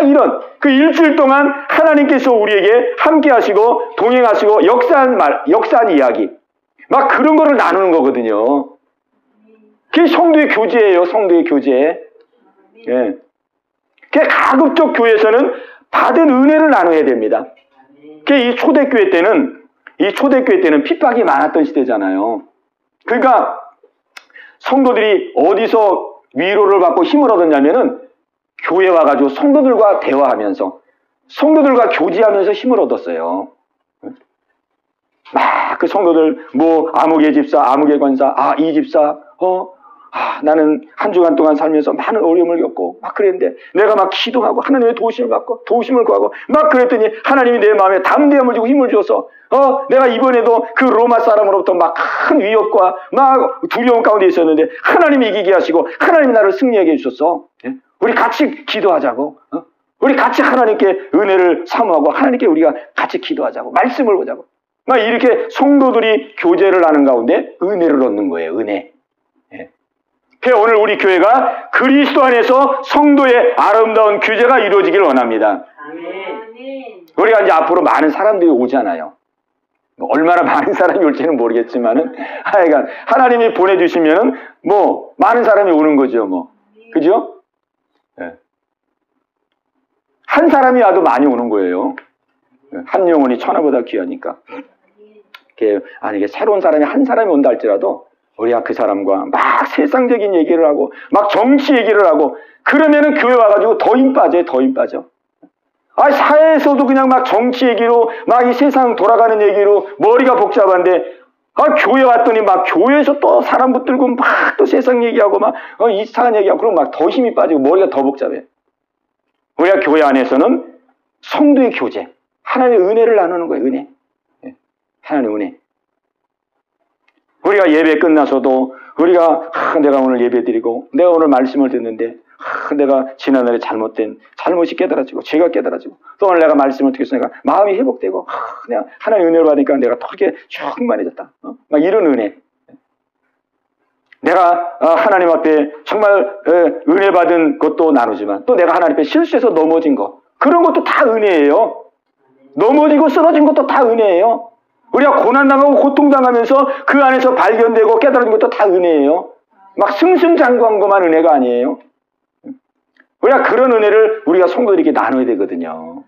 이런 그 일주일 동안 하나님께서 우리에게 함께 하시고 동행하시고 역사한 이야기 막 그런 거를 나누는 거거든요. 그게 성도의 교제예요. 성도의 교제. 그 가급적 교회에서는 받은 은혜를 나눠야 됩니다. 이 초대교회 때는 핍박이 많았던 시대잖아요. 그러니까 성도들이 어디서 위로를 받고 힘을 얻었냐면은 교회 와가지고 성도들과 대화하면서 성도들과 교제하면서 힘을 얻었어요. 막 그 성도들 뭐 아무개 집사, 아무개 권사, 이 집사, 나는 한 주간 동안 살면서 많은 어려움을 겪고 막 그랬는데 내가 막 기도하고 하나님의 도우심을 받고 도우심을 구하고 막 그랬더니 하나님이 내 마음에 담대함을 주고 힘을 줘서 내가 이번에도 그 로마 사람으로부터 막 큰 위협과 막 두려움 가운데 있었는데 하나님이 이기게 하시고 하나님이 나를 승리하게 해주셨어. 우리 같이 기도하자고. 우리 같이 하나님께 은혜를 사모하고 하나님께 우리가 같이 기도하자고 말씀을 보자고. 막 이렇게 성도들이 교제를 하는 가운데 은혜를 얻는 거예요. 은혜. 오늘 우리 교회가 그리스도 안에서 성도의 아름다운 교제가 이루어지기를 원합니다. 아멘. 우리가 이제 앞으로 많은 사람들이 오잖아요. 얼마나 많은 사람이 올지는 모르겠지만은 하여간 하나님이 보내주시면은 뭐 많은 사람이 오는 거죠. 뭐 그죠? 한 사람이 와도 많이 오는 거예요. 한 영혼이 천하보다 귀하니까. 이게 새로운 사람이 한 사람이 온다 할지라도 우리가 그 사람과 막 세상적인 얘기를 하고 막 정치 얘기를 하고 그러면은 교회 와가지고 더 힘 빠져요. 더 힘 빠져. 사회에서도 그냥 막 정치 얘기로 막 이 세상 돌아가는 얘기로 머리가 복잡한데 교회 왔더니 막 교회에서 또 사람 붙들고 막 또 세상 얘기하고 막 이상한 얘기하고 그럼 막 더 힘이 빠지고 머리가 더 복잡해. 우리가 교회 안에서는 성도의 교제, 하나님의 은혜를 나누는 거예요. 은혜. 하나님의 은혜. 우리가 예배 끝나서도 우리가 내가 오늘 예배 드리고 내가 오늘 말씀을 듣는데 내가 지난날에 잘못이 깨달아지고 죄가 깨달아지고 또 오늘 내가 말씀을 듣겠으니까 마음이 회복되고 내가 하나님의 은혜를 받으니까 내가 더 이렇게 충만해졌다. 막 이런 은혜. 내가 하나님 앞에 정말 은혜 받은 것도 나누지만 또 내가 하나님 앞에 실수해서 넘어진 거 그런 것도 다 은혜예요. 넘어지고 쓰러진 것도 다 은혜예요. 우리가 고난당하고 고통당하면서 그 안에서 발견되고 깨달은 것도 다 은혜예요. 막 승승장구한 것만 은혜가 아니에요. 우리가 그런 은혜를 우리가 성도들에게 나눠야 되거든요.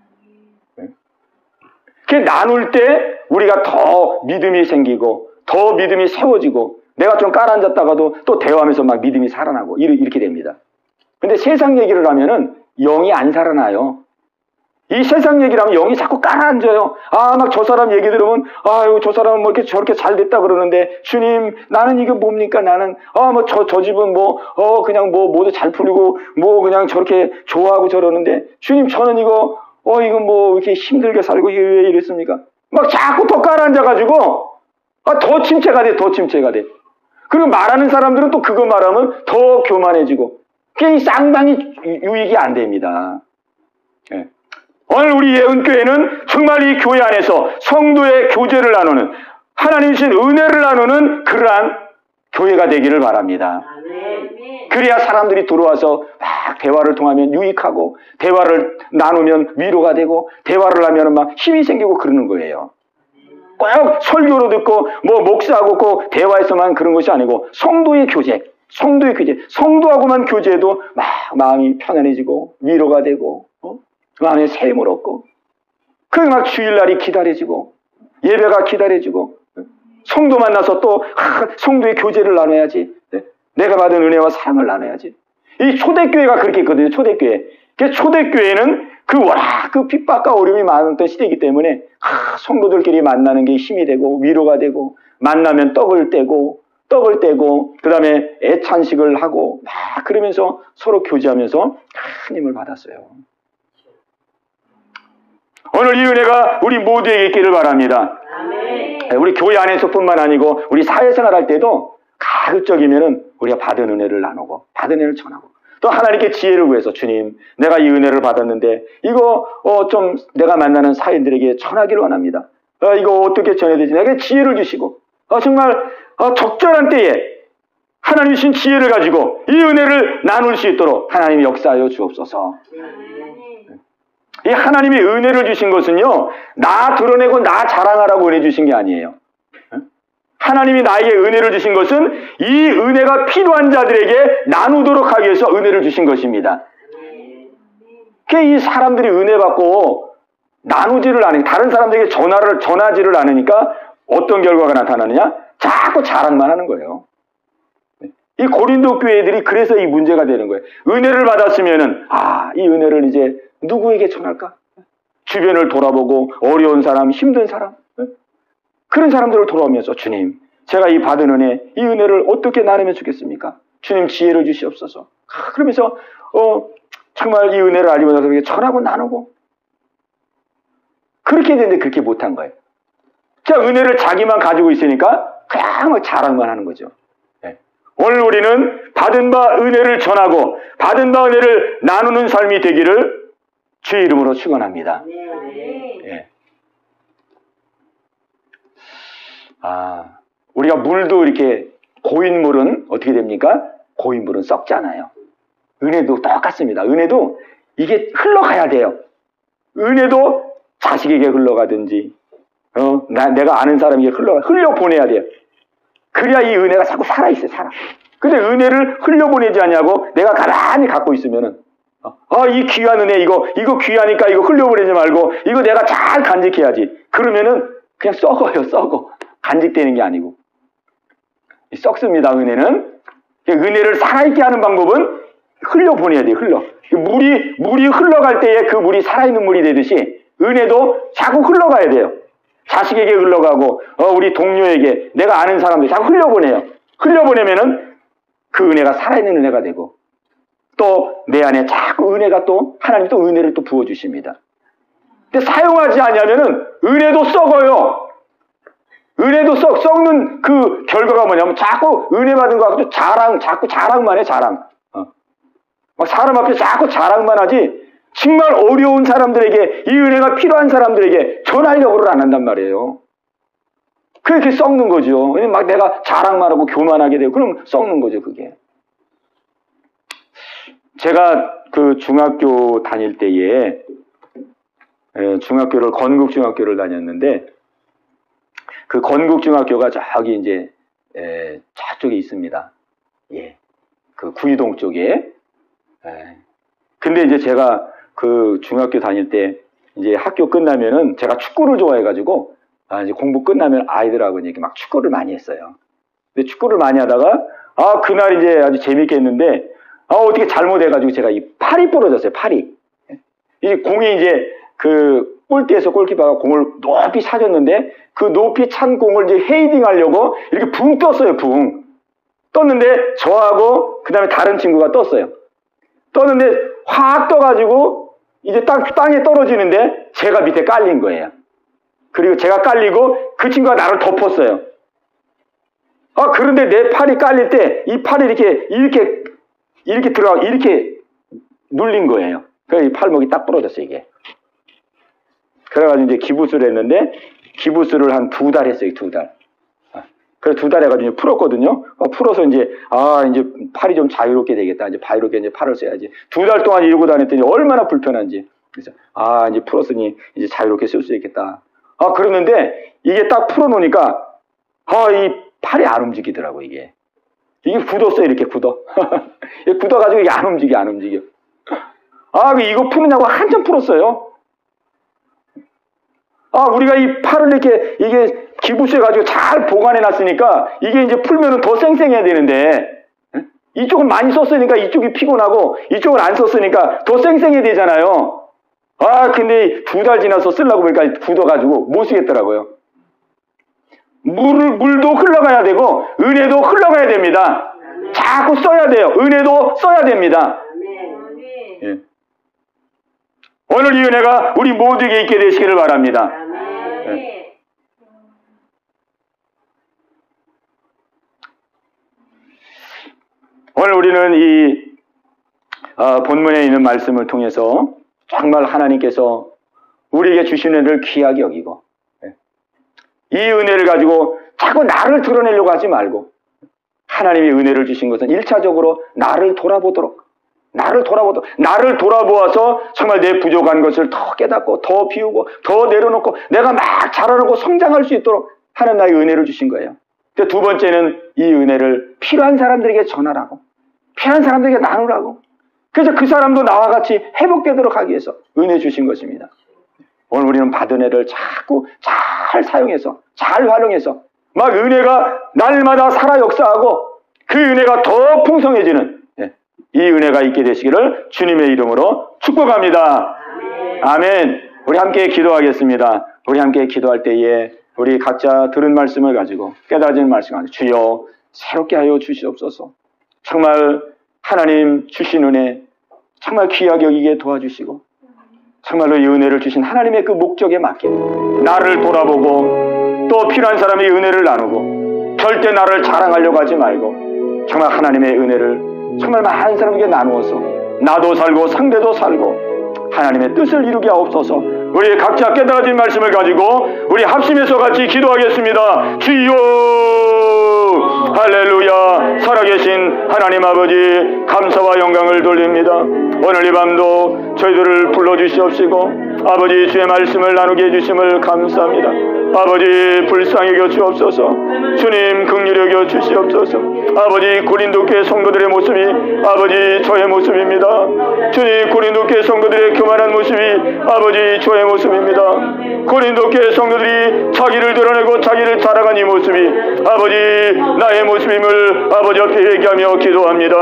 그 나눌 때 우리가 더 믿음이 생기고 더 믿음이 세워지고 내가 좀 깔아앉았다가도 또 대화하면서 막 믿음이 살아나고 이렇게 됩니다. 근데 세상 얘기를 하면은 영이 안 살아나요. 이 세상 얘기를 하면 영이 자꾸 깔아앉아요. 막 저 사람 얘기 들으면 저 사람은 뭐 이렇게 저렇게 잘 됐다 그러는데 주님 나는 이게 뭡니까? 나는 저 집은 그냥 모두 잘 풀리고 그냥 저렇게 좋아하고 저러는데 주님 저는 이거 뭐 이렇게 힘들게 살고 이게 왜 이랬습니까? 막 자꾸 더 깔아앉아가지고 더 침체가 돼. 그리고 말하는 사람들은 또 그거 말하면 더 교만해지고 그게 상당히 유익이 안 됩니다. 오늘 우리 예은교회는 정말 이 교회 안에서 성도의 교제를 나누는 하나님 주신 은혜를 나누는 그러한 교회가 되기를 바랍니다. 그래야 사람들이 들어와서 막 대화를 통하면 유익하고 대화를 나누면 위로가 되고 대화를 하면 막 힘이 생기고 그러는 거예요. 꼭 설교로 듣고 목사하고 꼭 대화에서만 그런 것이 아니고 성도의 교제, 성도하고만 교제해도 막 마음이 편안해지고 위로가 되고 마음에 샘을 얻고 막 주일날이 기다려지고 예배가 기다려지고 성도 만나서 또 성도의 교제를 나눠야지. 내가 받은 은혜와 사랑을 나눠야지. 이 초대교회가 그렇게 있거든요. 초대교회는 그 핍박과 어려움이 많았던 시대이기 때문에 성도들끼리 만나는 게 힘이 되고 위로가 되고 만나면 떡을 떼고 그 다음에 애찬식을 하고 막 그러면서 서로 교제하면서 큰 힘을 받았어요. 오늘 이 은혜가 우리 모두에게 있기를 바랍니다. 아멘. 우리 교회 안에서뿐만 아니고 우리 사회생활 할 때도 가급적이면은 우리가 받은 은혜를 나누고 받은 은혜를 전하고 또 하나님께 지혜를 구해서 주님 내가 이 은혜를 받았는데 이거 좀 내가 만나는 사회인들에게 전하기를 원합니다. 이거 어떻게 전해야 되지? 내게 지혜를 주시고 정말 적절한 때에 하나님 주신 지혜를 가지고 이 은혜를 나눌 수 있도록 하나님이 역사하여 주옵소서. 이 하나님이 은혜를 주신 것은요 나 드러내고 나 자랑하라고 은혜 주신 게 아니에요. 하나님이 나에게 은혜를 주신 것은 이 은혜가 필요한 자들에게 나누도록 하기 위해서 은혜를 주신 것입니다. 이 사람들이 은혜 받고 나누지를 않으니까 다른 사람들에게 전하지를 않으니까 어떤 결과가 나타나느냐? 자꾸 자랑만 하는 거예요. 이 고린도 교회들이 그래서 이 문제가 되는 거예요. 은혜를 받았으면은 이 은혜를 이제 누구에게 전할까? 주변을 돌아보고 어려운 사람, 힘든 사람, 그런 사람들을 돌아오면서 주님, 제가 이 받은 은혜, 이 은혜를 어떻게 나누면 좋겠습니까? 주님 지혜를 주시옵소서. 그러면서 정말 이 은혜를 알리고 나서 전하고 나누고 그렇게 되는데 그렇게 못한 거예요. 자, 은혜를 자기만 가지고 있으니까 그냥 막 자랑만 하는 거죠. 오늘 우리는 받은 바 은혜를 전하고 받은 바 은혜를 나누는 삶이 되기를 주의 이름으로 축원합니다. 예. 우리가 물도 이렇게 고인 물은 어떻게 됩니까? 고인 물은 썩잖아요. 은혜도 똑같습니다. 은혜도 이게 흘러가야 돼요. 은혜도 자식에게 흘러가든지 내가 아는 사람에게 흘려보내야 돼요. 그래야 이 은혜가 자꾸 살아있어요. 살아. 근데 은혜를 흘려보내지 않냐고 내가 가만히 갖고 있으면은 이 귀한 은혜 이거 귀하니까 이거 흘려보내지 말고 이거 내가 잘 간직해야지. 그러면은 그냥 썩어요. 썩어. 간직되는 게 아니고 썩습니다. 은혜는. 은혜를 살아있게 하는 방법은 흘려보내야 돼요. 물이 흘러갈 때에 그 물이 살아있는 물이 되듯이 은혜도 자꾸 흘러가야 돼요. 자식에게 흘러가고 우리 동료에게 내가 아는 사람들 자꾸 흘려보내요. 흘려보내면은 그 은혜가 살아있는 은혜가 되고 또 내 안에 자꾸 은혜가 또 하나님 또 은혜를 또 부어주십니다. 근데 사용하지 않으면은 은혜도 썩어요. 은혜도 썩는 그 결과가 뭐냐면 자꾸 은혜 받은 거 갖고 자꾸 자랑만 해, 자랑. 막 사람 앞에 자꾸 자랑만 하지 정말 어려운 사람들에게 이 은혜가 필요한 사람들에게 전하려고를 안 한단 말이에요. 그렇게 썩는 거죠. 막 내가 자랑만 하고 교만하게 되고 그럼 썩는 거죠, 그게. 제가 그 중학교 다닐 때에 중학교를 건국중학교를 다녔는데 그 건국중학교가 저기 이제 저쪽에 있습니다. 예, 그 구이동 쪽에. 근데 이제 제가 그 중학교 다닐 때 이제 학교 끝나면은 제가 축구를 좋아해가지고 이제 공부 끝나면 아이들하고 이렇게 막 축구를 많이 했어요. 근데 축구를 많이 하다가 그날 이제 아주 재밌게 했는데 어떻게 잘못해가지고 제가 이 팔이 부러졌어요. 팔이. 이 공이 이제 그 골대에서 골키퍼가 공을 높이 차줬는데 그 높이 찬 공을 이제 헤이딩 하려고 이렇게 붕 떴어요. 붕. 떴는데 저하고 그 다음에 다른 친구가 떴어요. 떴는데 확 떠가지고 이제 땅에 떨어지는데 제가 밑에 깔린 거예요. 그리고 제가 깔리고 그 친구가 나를 덮었어요. 그런데 내 팔이 깔릴 때 이 팔이 이렇게 들어가고 이렇게 눌린 거예요. 그래서 이 팔목이 딱 부러졌어요, 이게. 그래가지고 이제 기부스를 했는데 기부스를 한 2달 했어요, 2달. 그래서 2달 해가지고 풀었거든요. 풀어서 이제 이제 팔이 좀 자유롭게 되겠다. 이제 자유롭게 이제 팔을 써야지. 2달 동안 이러고 다녔더니 얼마나 불편한지. 그래서 이제 풀었으니 이제 자유롭게 쓸 수 있겠다. 그러는데 이게 딱 풀어놓으니까 이 팔이 안 움직이더라고, 이게. 이게 굳었어요, 이렇게 굳어. 굳어가지고 이게 안 움직여. 이거 푸느냐고 한참 풀었어요. 우리가 이 팔을 이게 기부스해가지고 잘 보관해놨으니까 이게 이제 풀면은 더 쌩쌩해야 되는데 이쪽은 많이 썼으니까 이쪽이 피곤하고 이쪽을 안 썼으니까 더 쌩쌩해야 되잖아요. 근데 2달 지나서 쓰려고 보니까 굳어가지고 못 쓰겠더라고요. 물도 흘러가야 되고 은혜도 흘러가야 됩니다. 자꾸 써야 돼요. 은혜도 써야 됩니다. 예. 오늘 이 은혜가 우리 모두에게 있게 되시기를 바랍니다. 예. 오늘 우리는 이 본문에 있는 말씀을 통해서 정말 하나님께서 우리에게 주신 은혜를 귀하게 여기고 이 은혜를 가지고 자꾸 나를 드러내려고 하지 말고 하나님의 은혜를 주신 것은 1차적으로 나를 돌아보도록 나를 돌아보아서 정말 내 부족한 것을 더 깨닫고 더 비우고 더 내려놓고 내가 막 자라나고 성장할 수 있도록 하는 나의 은혜를 주신 거예요. 두 번째는 이 은혜를 필요한 사람들에게 전하라고 필요한 사람들에게 나누라고 그래서 그 사람도 나와 같이 회복되도록 하기 위해서 은혜 주신 것입니다. 오늘 우리는 받은 은혜를 자꾸 잘 사용해서 잘 활용해서 막 은혜가 날마다 살아 역사하고 그 은혜가 더 풍성해지는 이 은혜가 있게 되시기를 주님의 이름으로 축복합니다. 아멘. 우리 함께 기도하겠습니다. 우리 함께 기도할 때에 우리 각자 들은 말씀을 가지고 깨달아지는 말씀을 가지고 주여 새롭게 하여 주시옵소서. 정말 하나님 주신 은혜 정말 귀하게 여기게 도와주시고 정말로 이 은혜를 주신 하나님의 그 목적에 맞게 나를 돌아보고 또 필요한 사람이 은혜를 나누고 절대 나를 자랑하려고 하지 말고 정말 하나님의 은혜를 정말 많은 사람에게 나누어서 나도 살고 상대도 살고 하나님의 뜻을 이루게 하옵소서. 우리 각자 깨달아진 말씀을 가지고 우리 합심해서 같이 기도하겠습니다. 주여 할렐루야. 살아계신 하나님 아버지 감사와 영광을 돌립니다. 오늘 이 밤도 저희들을 불러주시옵시고 아버지 주의 말씀을 나누게 해주심을 감사합니다. 아버지 불쌍히 여겨 주옵소서. 주님 긍휼히 여겨 주시옵소서. 아버지 고린도교회 성도들의 모습이 아버지 저의 모습입니다. 주님 고린도교회 성도들의 교만한 모습이 아버지 저의 모습입니다. 고린도교회 성도들이 자기를 드러내고 자기를 자랑한 이 모습이 아버지 나의 모습임을 아버지 앞에 얘기하며 기도합니다.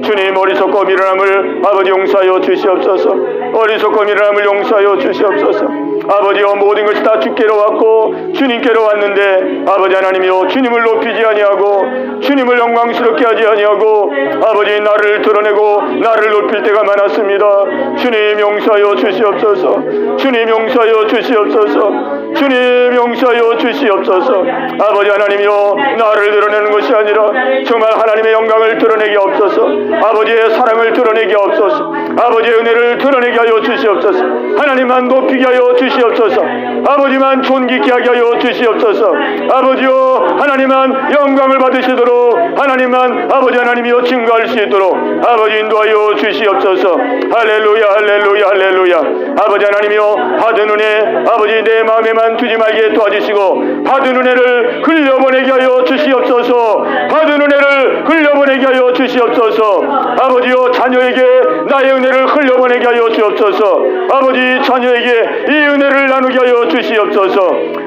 주님 어리석고 미련함을 아버지 용서하여 주시옵소서. 어리석고 미련함을 용서하여 주시옵소서. 아버지여 모든 것이 다 주께로 왔고 주님께로 왔는데 아버지 하나님이여 주님을 높이지 아니하고 주님을 영광스럽게 하지 아니하고 아버지 나를 드러내고 나를 높일 때가 많았습니다. 주님 용서하여 주시옵소서. 주님 용서하여 주시옵소서. 주님 용서하여 주시옵소서. 아버지 하나님이여 나를 드러내는 것이 아니라 정말 하나님의 영광을 드러내게 없소서. 아버지의 사랑을 드러내게 없소서. 아버지의 은혜를 드러내게 하여 주시옵소서. 하나님만 높이게 하여 주시옵소서. 아버지만 존귀케 하게 하여 주시옵소서. 아버지여 하나님만 영광을 받으시도록 하나님만 아버지 하나님이여 증거할 수 있도록 아버지 인도하여 주시옵소서. 할렐루야 할렐루야 할렐루야. 아버지 하나님이여 받은 은혜 아버지 내 마음에만 두지 말게 도와주시고 받은 은혜를 흘려보내게 하여 주시옵소서. 받은 은혜를 흘려보내게 하여 주시옵소서. 아버지여 자녀에게 나의 은혜를 흘려보내게 하여 주옵소서. 아버지 자녀에게 이 은혜를 나누게 하여 주시옵소서.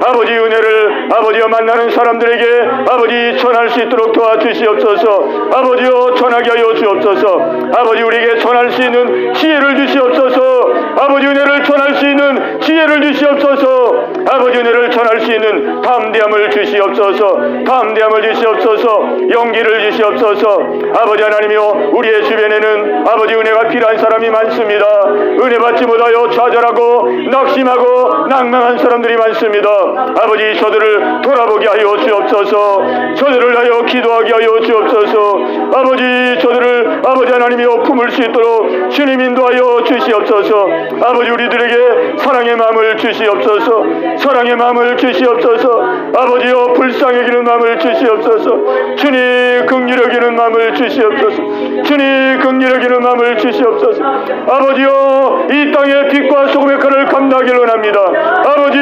아버지 은혜를 아버지여 만나는 사람들에게 아버지 전할 수 있도록 도와주시옵소서. 아버지여 전하게 하여 주옵소서. 아버지 우리에게 전할 수 있는 지혜를 주시옵소서. 아버지 은혜를 전할 수 있는 지혜를 주시옵소서. 아버지 은혜를 전할 수 있는 담대함을 주시옵소서. 담대함을 주시옵소서. 용기를 주시옵소서. 아버지 하나님이여 우리의 주변에는 아버지 은혜가 필요한 사람이 많습니다. 은혜 받지 못하여 좌절하고 낙심하고 낭망한 사람들이 많습니다. 아버지 저들을 돌아보게 하여 주옵소서. 저들을 하여 기도하게 하여 주옵소서. 아버지 저들을 아버지 하나님이여 품을 수 있도록 주님 인도하여 주시옵소서. 아버지 우리들에게 사랑의 마음을 주시옵소서. 사랑의 마음을 주시옵소서. 아버지여 불쌍히 여기는 마음을 주시옵소서. 주님 긍휼히 여기는 마음을 주시옵소서. 주님 긍휼히 여기는 마음을 주시옵소서. 아버지여 이 땅의 빛과 소금의 칼을 감당하기를 원합니다. 아버지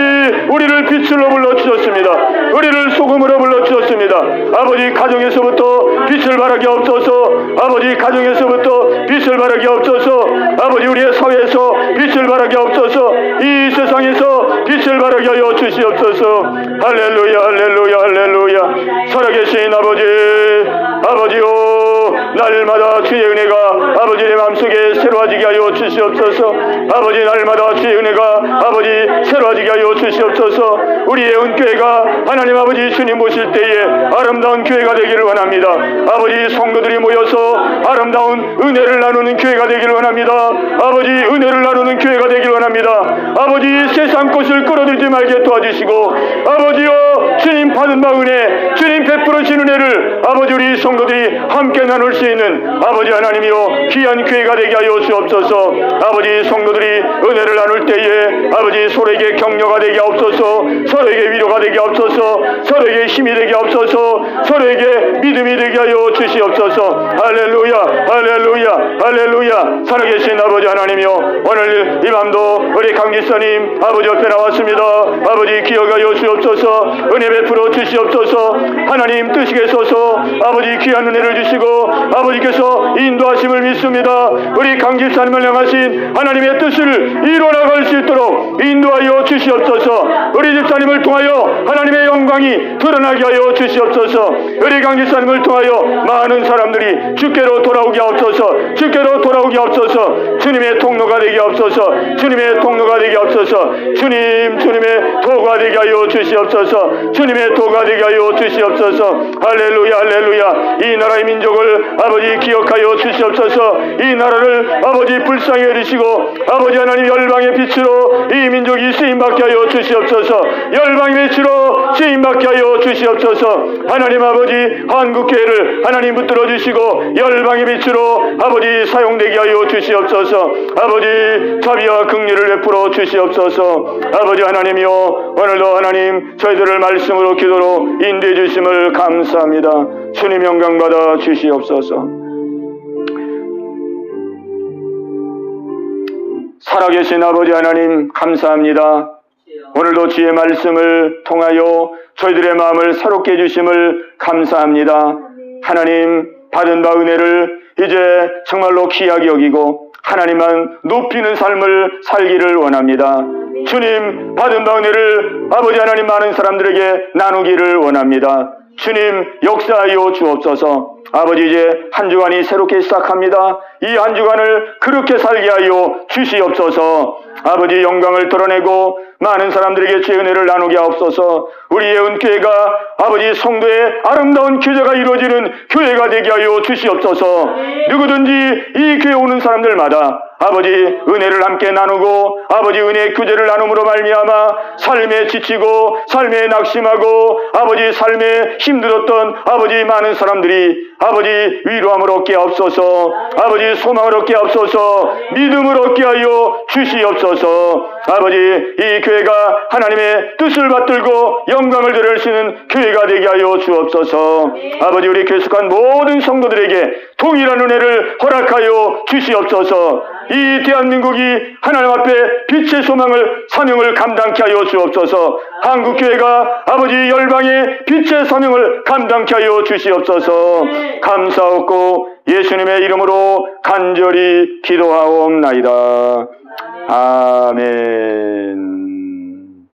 우리를 빛으로 불러주셨습니다. 우리를 소금으로 불러주셨습니다. 아버지 가정에서부터 빛을 발하게 없소서. 아버지 가정에서부터 빛을 발하게 없소서. 아버지 우리의 사회에서 빛을 발하게 없소서. 이 세상에서 빛을 발하게 하여 주시옵소서. 할렐루야 할렐루야 할렐루야. 살아계신 아버지 아버지요 날마다 주의 은혜가 아버지 내 마음속에 새로워지게 하여 주시옵소서. 아버지 날마다 주의 은혜가 아버지 새로워지게 하여 주시옵소서. 우리의 은교회가 하나님 아버지 주님 모실 때에 아름다운 교회가 되기를 원합니다. 아버지 성도들이 모여서 아름다운 은혜를 나누는 교회가 되기를 원합니다. 아버지 은혜를 나누는 교회가 되기를 원합니다. 아버지 세상 것을 끌어들이지 말게 도와주시고 아버지여 주님 받은 바 은혜 주님 베풀어 주신 은혜를 아버지 우리 성도들이 함께 나눌 수 있는 아버지 하나님이여 귀한 교회가 되게 하여 주옵소서. 아버지 성도들이 은혜를 나눌 때에 아버지 서로에게 격려가 되게 하옵소서. 서로에게 위로가 되게 하옵소서. 서로에게 힘이 되게 하옵소서. 서로에게 믿음이 되게 하여 주시옵소서. 할렐루야 할렐루야 할렐루야. 살아계신 아버지 하나님이여 오늘 이 밤도 우리 강지사님 아버지 옆에 나왔습니다. 아버지 기억하여 주옵소서. 은혜 베풀어 주시옵소서. 하나님 뜻이게 서서 아버지 귀한 은혜를 주시고 아버지께서 인도하심을 믿습니다. 우리 강집사님을 향하신 하나님의 뜻을 이뤄나갈 수 있도록 인도하여 주시옵소서. 우리 집사님을 통하여 하나님의 영광이 드러나게 하여 주시옵소서. 우리 강집사님을 통하여 많은 사람들이 주께로 돌아오게 하옵소서. 주께로 돌아오게 하옵소서. 주님의 통로가 되게 하옵소서. 주님의 통로가 되게 하옵소서. 주님의 도가 되게 하여 주시옵소서. 주님의 도가 되게 하여 주시옵소서. 할렐루야 할렐루야. 이 나라의 민족을 아버지 기억하여 주시옵소서. 이 나라를 아버지 불쌍히 여기시고 아버지 하나님 열방의 빛으로 이 민족이 쓰임받게 하여 주시옵소서. 열방의 빛으로 쓰임받게 하여 주시옵소서. 하나님 아버지 한국교회를 하나님 붙들어 주시고 열방의 빛으로 아버지 사용되게 하여 주시옵소서. 아버지 자비와 긍휼을 베풀어 주시옵소서. 아버지 하나님이여 오늘도 하나님 저희들을 말씀으로 기도로 인도해 주심을 감사합니다. 주님 영광 받아 주시옵소서. 살아계신 아버지 하나님 감사합니다. 오늘도 주의 말씀을 통하여 저희들의 마음을 새롭게 해주심을 감사합니다. 하나님 받은 바 은혜를 이제 정말로 귀하게 여기고 하나님만 높이는 삶을 살기를 원합니다. 주님 받은 바 은혜를 아버지 하나님 많은 사람들에게 나누기를 원합니다. 주님 역사하여 주옵소서. 아버지 이제 한 주간이 새롭게 시작합니다. 이 한 주간을 그렇게 살게 하여 주시옵소서. 아버지 영광을 드러내고 많은 사람들에게 주의 은혜를 나누게 하옵소서. 우리의 은교회가 아버지 성도의 아름다운 교제가 이루어지는 교회가 되게 하여 주시옵소서. 누구든지 이 교회 오는 사람들마다 아버지 은혜를 함께 나누고 아버지 은혜의 교제를 나눔으로 말미암아 삶에 지치고 삶에 낙심하고 아버지 삶에 힘들었던 아버지 많은 사람들이 아버지 위로함을 얻게 하옵소서. 아버지 소망을 얻게 하옵소서. 믿음을 얻게 하여 주시옵소서. 아버지 이 교회가 하나님의 뜻을 받들고 영광을 드러내시는 교회가 되게 하여 주옵소서. 아버지 우리 교회 속한 모든 성도들에게 동일한 은혜를 허락하여 주시옵소서. 이 대한민국이 하나님 앞에 빛의 소망을 사명을 감당케 하여 주옵소서. 한국교회가 아버지 열방의 빛의 사명을 감당케 하여 주시옵소서. 감사하고 예수님의 이름으로 간절히 기도하옵나이다. 아멘.